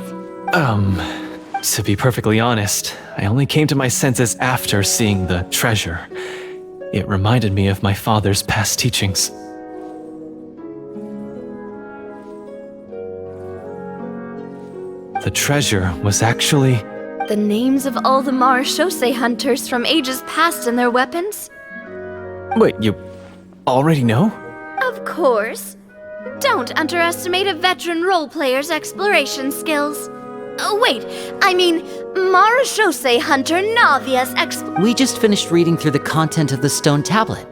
To be perfectly honest, I only came to my senses after seeing the treasure. It reminded me of my father's past teachings. The treasure was actually... The names of all the Marashose hunters from ages past and their weapons? Wait, you already know? Of course. Don't underestimate a veteran role-player's exploration skills. Oh, wait, I mean, Marashose hunter Navia's We just finished reading through the content of the stone tablet.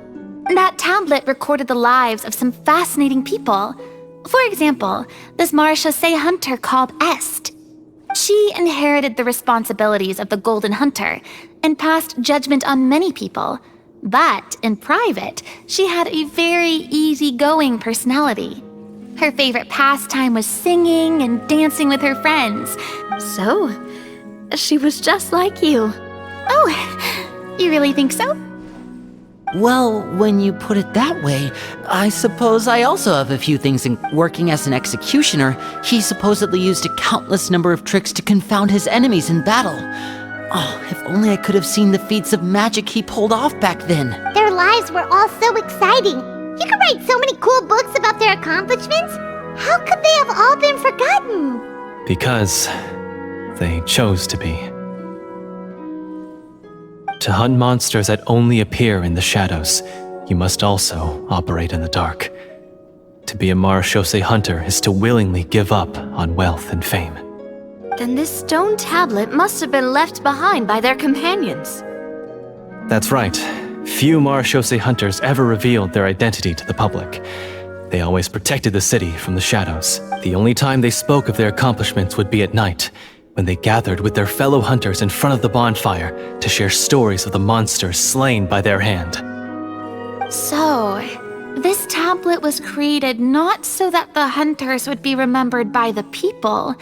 That tablet recorded the lives of some fascinating people. For example, this Marashose hunter called Est. She inherited the responsibilities of the Golden Hunter and passed judgment on many people. But in private, she had a very easygoing personality. Her favorite pastime was singing and dancing with her friends. So, she was just like you. Oh, you really think so? Well, when you put it that way, I suppose I also have a few things in working as an executioner. He supposedly used a countless number of tricks to confound his enemies in battle. Oh, if only I could have seen the feats of magic he pulled off back then. Their lives were all so exciting. You could write so many cool books about their accomplishments. How could they have all been forgotten? Because they chose to be. To hunt monsters that only appear in the shadows, you must also operate in the dark. To be a marechaussee hunter is to willingly give up on wealth and fame. Then this stone tablet must have been left behind by their companions. That's right. Few marechaussee hunters ever revealed their identity to the public. They always protected the city from the shadows. The only time they spoke of their accomplishments would be at night, when they gathered with their fellow hunters in front of the bonfire to share stories of the monsters slain by their hand. So, this tablet was created not so that the hunters would be remembered by the people,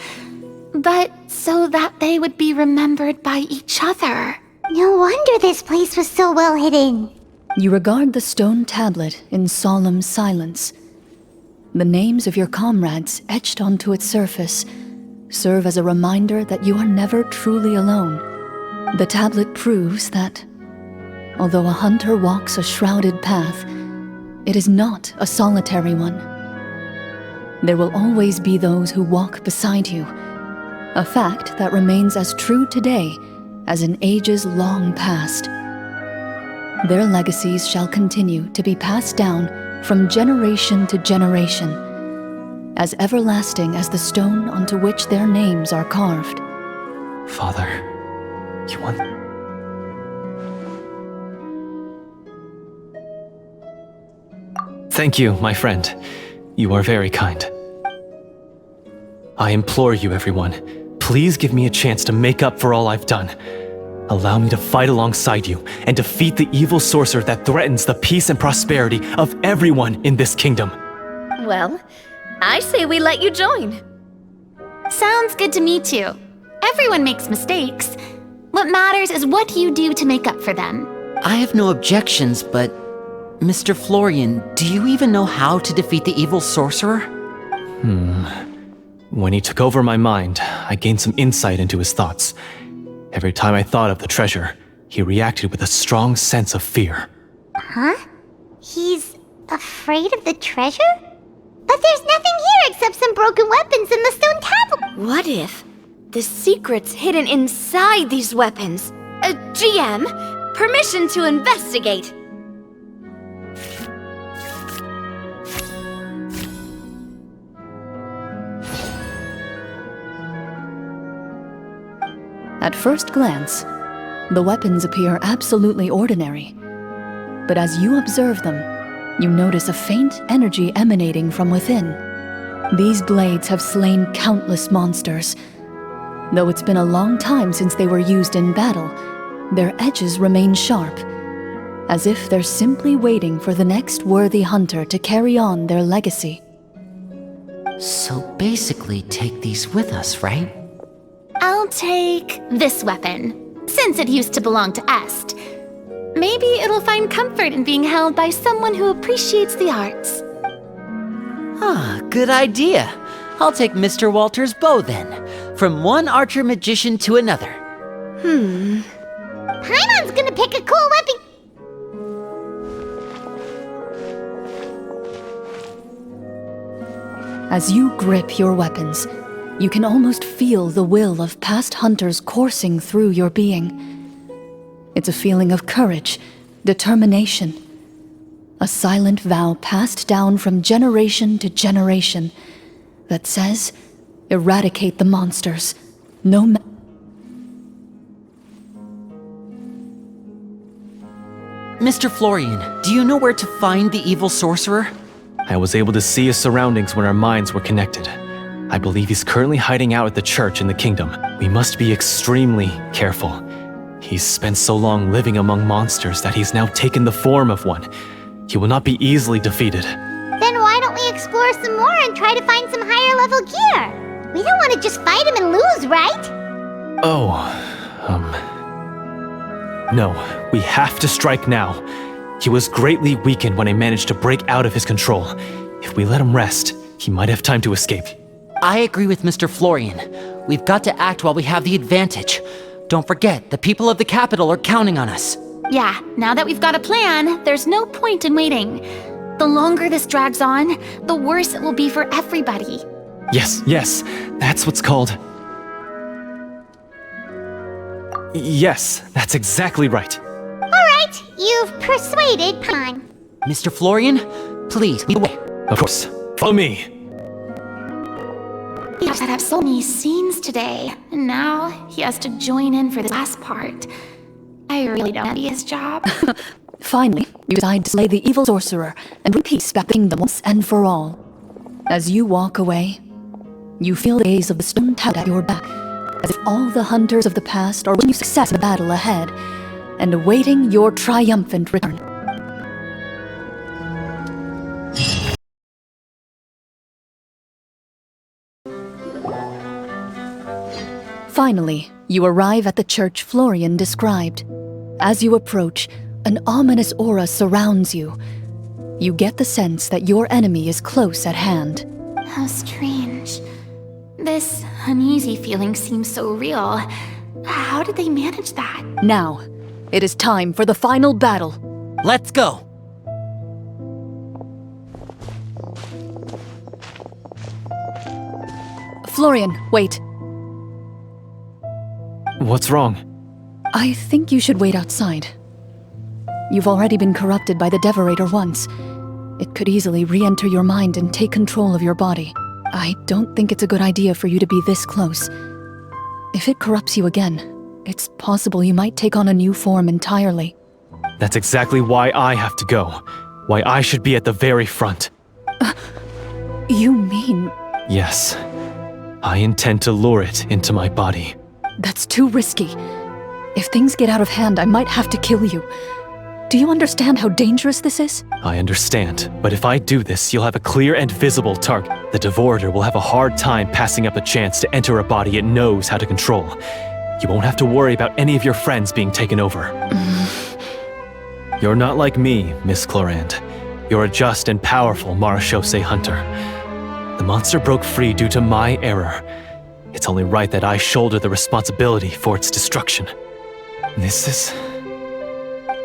but so that they would be remembered by each other. No wonder this place was so well hidden. You regard the stone tablet in solemn silence. The names of your comrades etched onto its surface serve as a reminder that you are never truly alone. The tablet proves that, although a hunter walks a shrouded path, it is not a solitary one. There will always be those who walk beside you, a fact that remains as true today as in ages long past. Their legacies shall continue to be passed down from generation to generation, as everlasting as the stone onto which their names are carved. Father, you want... Thank you, my friend. You are very kind. I implore you, everyone, please give me a chance to make up for all I've done. Allow me to fight alongside you and defeat the evil sorcerer that threatens the peace and prosperity of everyone in this kingdom. Well, I say we let you join. Sounds good to me too. Everyone makes mistakes. What matters is what you do to make up for them. I have no objections, but... Mr. Florian, do you even know how to defeat the evil sorcerer? When he took over my mind, I gained some insight into his thoughts. Every time I thought of the treasure, he reacted with a strong sense of fear. Huh? He's afraid of the treasure? But there's nothing here except some broken weapons and the stone tablet. What if the secret's hidden inside these weapons? GM, permission to investigate. At first glance, the weapons appear absolutely ordinary. But as you observe them, you notice a faint energy emanating from within. These blades have slain countless monsters. Though it's been a long time since they were used in battle, their edges remain sharp, as if they're simply waiting for the next worthy hunter to carry on their legacy. So basically take these with us, right? I'll take this weapon, since it used to belong to Est. Maybe it'll find comfort in being held by someone who appreciates the arts. Good idea. I'll take Mr. Walter's bow then, from one archer magician to another. Paimon's gonna pick a cool weapon. As you grip your weapons, you can almost feel the will of past hunters coursing through your being. It's a feeling of courage, determination, a silent vow passed down from generation to generation that says, eradicate the monsters, no matter. Mr. Florian, do you know where to find the evil sorcerer? I was able to see his surroundings when our minds were connected. I believe he's currently hiding out at the church in the kingdom. We must be extremely careful. He's spent so long living among monsters that he's now taken the form of one. He will not be easily defeated. Then why don't we explore some more and try to find some higher level gear? We don't want to just fight him and lose, right? No, we have to strike now. He was greatly weakened when I managed to break out of his control. If we let him rest, he might have time to escape. I agree with Mr. Florian. We've got to act while we have the advantage. Don't forget, the people of the capital are counting on us. Yeah, now that we've got a plan, there's no point in waiting. The longer this drags on, the worse it will be for everybody. Yes, that's what's called... Yes, that's exactly right. right, you've persuaded Paimon. Mr. Florian, please lead the way. Of course. Follow me. He has had so many scenes today, and now he has to join in for the last part. I really don't envy his job. Finally, you decide to slay the evil sorcerer and bring peace back to the kingdom once and for all. As you walk away, you feel the gaze of the stone tower at your back, as if all the hunters of the past are wishing you success in the battle ahead and awaiting your triumphant return. Finally, you arrive at the church Florian described. As you approach, an ominous aura surrounds you. You get the sense that your enemy is close at hand. How strange. This uneasy feeling seems so real. How did they manage that? Now, it is time for the final battle. Let's go! Florian, wait. What's wrong? I think you should wait outside. You've already been corrupted by the Devorator once. It could easily re-enter your mind and take control of your body. I don't think it's a good idea for you to be this close. If it corrupts you again, it's possible you might take on a new form entirely. That's exactly why I have to go. Why I should be at the very front. You mean... Yes. I intend to lure it into my body. That's too risky. If things get out of hand, I might have to kill you. Do you understand how dangerous this is? I understand, but if I do this, you'll have a clear and visible target. The Devorator will have a hard time passing up a chance to enter a body it knows how to control. You won't have to worry about any of your friends being taken over. You're not like me, Miss Clorinde. You're a just and powerful marechaussee hunter. The monster broke free due to my error. It's only right that I shoulder the responsibility for its destruction. This is...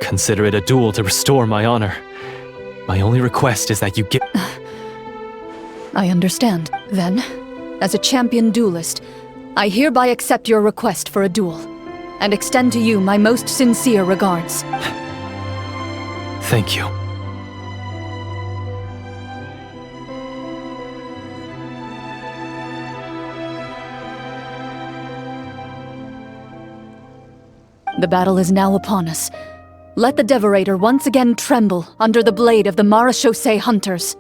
Consider it a duel to restore my honor. My only request is that you give... I understand. Then, as a champion duelist, I hereby accept your request for a duel, and extend to you my most sincere regards. Thank you. The battle is now upon us. Let the Devorator once again tremble under the blade of the marechaussee hunters.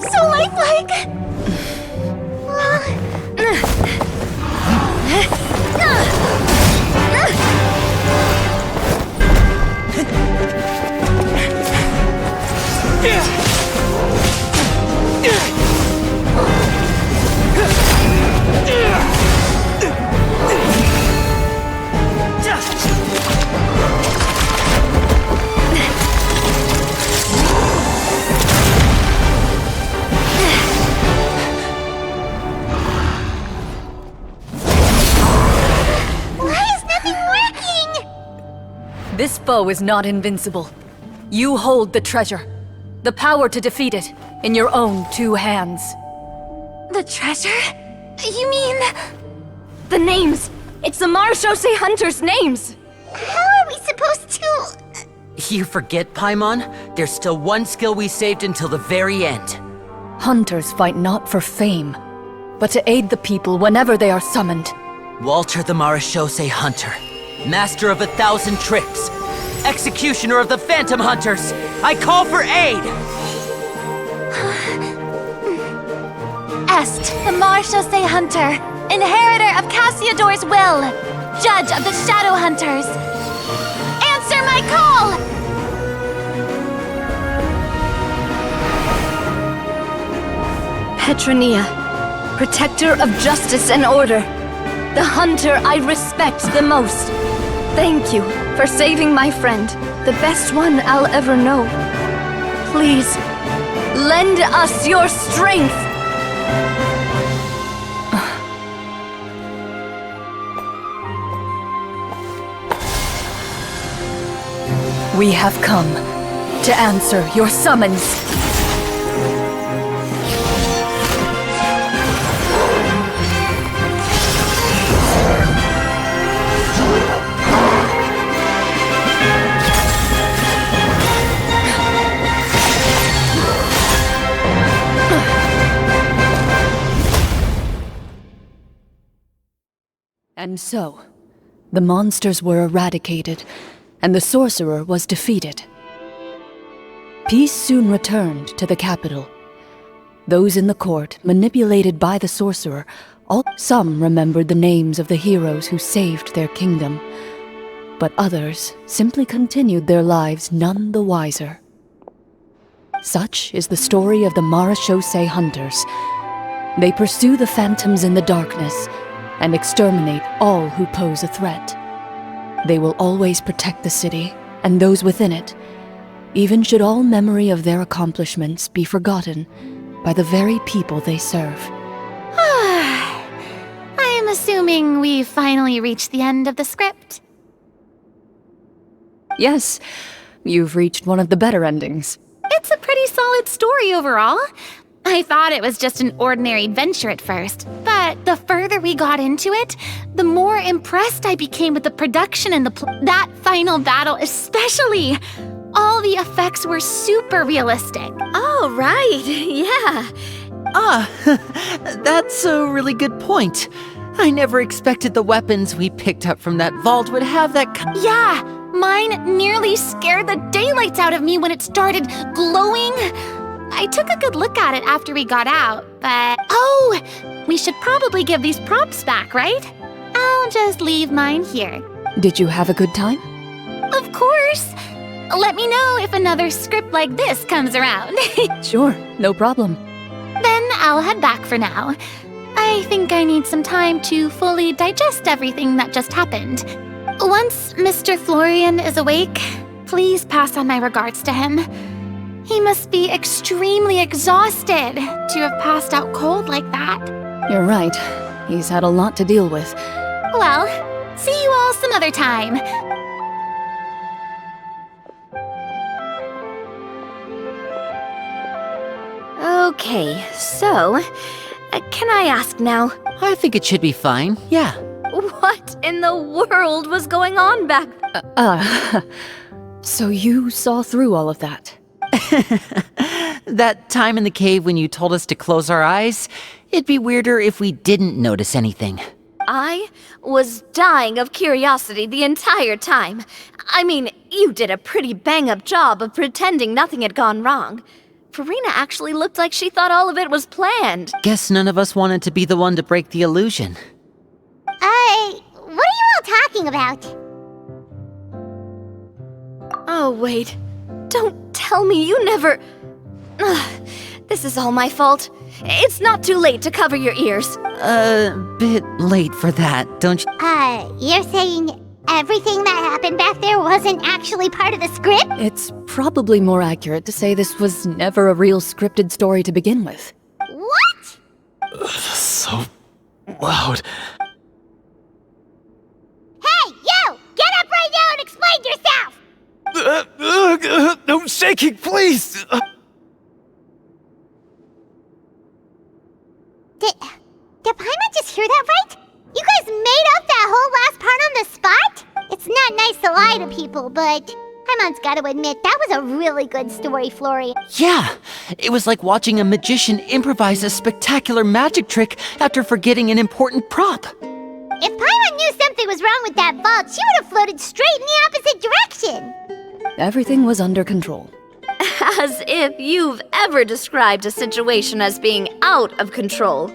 So lifelike! This foe is not invincible. You hold the treasure, the power to defeat it, in your own two hands. The treasure? You mean... The names! It's the marechaussee hunters' names! How are we supposed to... You forget, Paimon? There's still one skill we saved until the very end. Hunters fight not for fame, but to aid the people whenever they are summoned. Walter the Marechaussee Hunter, master of 1,000 tricks, executioner of the Phantom Hunters, I call for aid! Est, the marechaussee hunter, inheritor of Cassiodor's will, judge of the Shadow Hunters. Answer my call! Petronia, protector of justice and order. The hunter I respect the most. Thank you for saving my friend. The best one I'll ever know. Please, lend us your strength! We have come to answer your summons. And so, the monsters were eradicated, and the sorcerer was defeated. Peace soon returned to the capital. Those in the court, manipulated by the sorcerer, some remembered the names of the heroes who saved their kingdom, but others simply continued their lives none the wiser. Such is the story of the Marechaussee Hunters. They pursue the phantoms in the darkness and exterminate all who pose a threat. They will always protect the city and those within it, even should all memory of their accomplishments be forgotten by the very people they serve. I am assuming we've finally reached the end of the script. Yes, you've reached one of the better endings. It's a pretty solid story overall. I thought it was just an ordinary adventure at first, but the further we got into it, the more impressed I became with the production and that final battle especially. All the effects were super realistic. Oh, right, yeah. That's a really good point. I never expected the weapons we picked up from that vault would have that Yeah, mine nearly scared the daylights out of me when it started glowing. I took a good look at it after we got out, but... Oh, we should probably give these props back, right? I'll just leave mine here. Did you have a good time? Of course. Let me know if another script like this comes around. Sure, no problem. Then I'll head back for now. I think I need some time to fully digest everything that just happened. Once Mr. Florian is awake, please pass on my regards to him. He must be extremely exhausted to have passed out cold like that. You're right. He's had a lot to deal with. Well, see you all some other time. Okay, so, can I ask now? I think it should be fine, yeah. What in the world was going on back So you saw through all of that? That time in the cave when you told us to close our eyes, it'd be weirder if we didn't notice anything. I was dying of curiosity the entire time. I mean, you did a pretty bang-up job of pretending nothing had gone wrong. Farina actually looked like she thought all of it was planned. Guess none of us wanted to be the one to break the illusion. What are you all talking about? Oh, wait. Don't tell me you never... Ugh, this is all my fault. It's not too late to cover your ears. Bit late for that, don't you? You're saying everything that happened back there wasn't actually part of the script? It's probably more accurate to say this was never a real scripted story to begin with. What? So loud. Hey, you! Get up right now and explain yourself! No shaking, please! Did Paimon just hear that right? You guys made up that whole last part on the spot? It's not nice to lie to people, but Paimon's gotta admit, that was a really good story, Florian. Yeah, it was like watching a magician improvise a spectacular magic trick after forgetting an important prop. If Paimon knew something was wrong with that vault, she would have floated straight in the opposite direction. Everything was under control. As if you've ever described a situation as being out of control.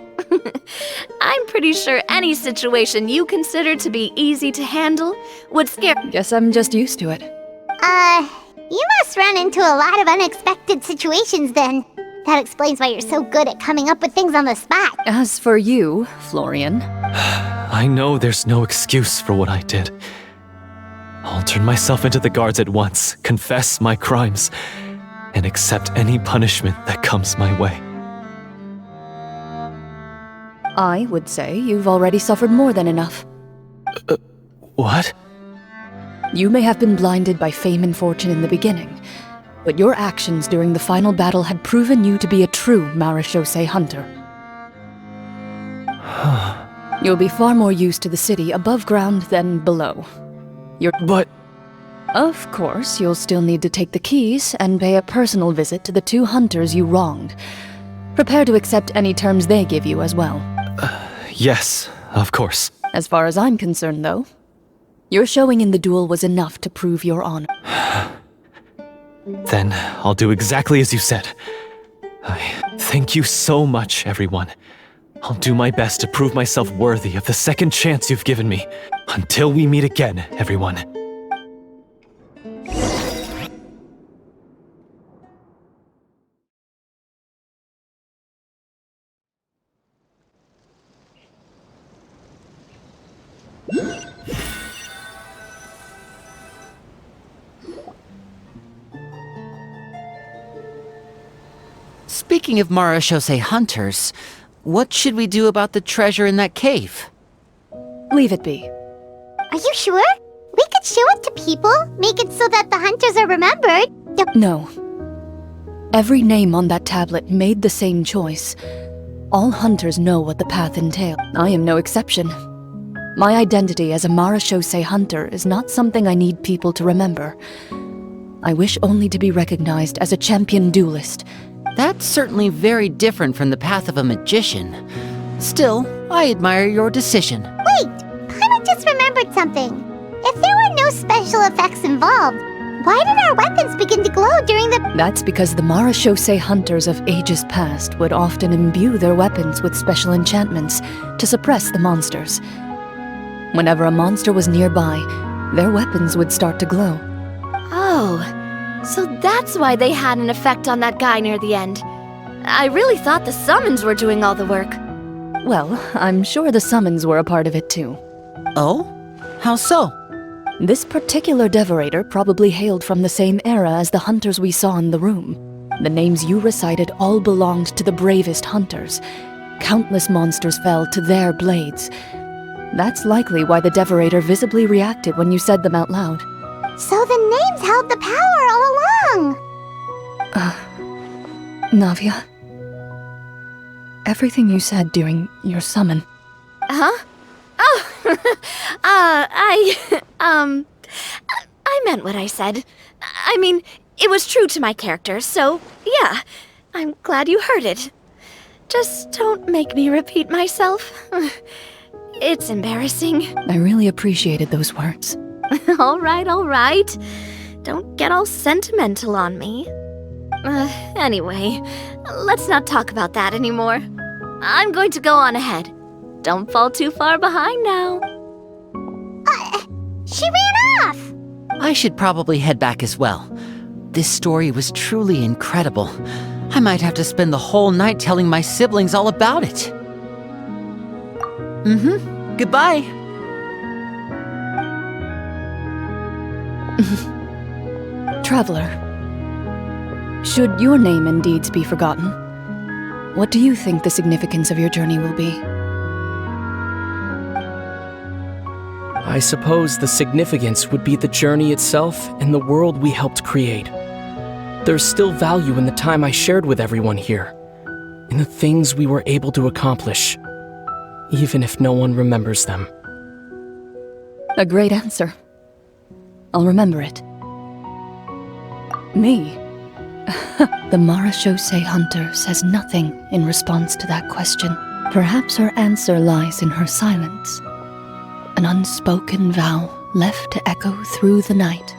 I'm pretty sure any situation you consider to be easy to handle would scare... Guess I'm just used to it. You must run into a lot of unexpected situations then. That explains why you're so good at coming up with things on the spot. As for you, Florian... I know there's no excuse for what I did. I'll turn myself into the guards at once, confess my crimes, and accept any punishment that comes my way. I would say you've already suffered more than enough. What? You may have been blinded by fame and fortune in the beginning, but your actions during the final battle had proven you to be a true marechaussee hunter. You'll be far more used to the city above ground than below. But... Of course, you'll still need to take the keys and pay a personal visit to the 2 hunters you wronged. Prepare to accept any terms they give you as well. Yes, of course. As far as I'm concerned, though, your showing in the duel was enough to prove your honor. Then I'll do exactly as you said. I thank you so much, everyone. I'll do my best to prove myself worthy of the second chance you've given me. Until we meet again, everyone. Speaking of marechaussee hunters, what should we do about the treasure in that cave? Leave it be. Are you sure? We could show it to people, make it so that the hunters are remembered. No. Every name on that tablet made the same choice. All hunters know what the path entails. I am no exception. My identity as a marechaussee hunter is not something I need people to remember. I wish only to be recognized as a champion duelist. That's certainly very different from the path of a magician. Still, I admire your decision. Wait, I just remembered something. If there were no special effects involved, why did our weapons begin to glow during the... That's because the marechaussee hunters of ages past would often imbue their weapons with special enchantments to suppress the monsters. Whenever a monster was nearby, their weapons would start to glow. Oh, so that's why they had an effect on that guy near the end. I really thought the summons were doing all the work. Well, I'm sure the summons were a part of it too. Oh? How so? This particular devorator probably hailed from the same era as the hunters we saw in the room. The names you recited all belonged to the bravest hunters. Countless monsters fell to their blades. That's likely why the devorator visibly reacted when you said them out loud. So the names held the power all along! Navia, everything you said during your summon. Huh? Oh, I meant what I said. I mean, it was true to my character, so yeah, I'm glad you heard it. Just don't make me repeat myself. It's embarrassing. I really appreciated those words. All right. Don't get all sentimental on me. Anyway, let's not talk about that anymore. I'm going to go on ahead. Don't fall too far behind now. She ran off! I should probably head back as well. This story was truly incredible. I might have to spend the whole night telling my siblings all about it. Goodbye. Traveler, should your name and deeds be forgotten, what do you think the significance of your journey will be? I suppose the significance would be the journey itself and the world we helped create. There's still value in the time I shared with everyone here, in the things we were able to accomplish, even if no one remembers them. A great answer. I'll remember it. Me? The marechaussee hunter says nothing in response to that question. Perhaps her answer lies in her silence. An unspoken vow left to echo through the night.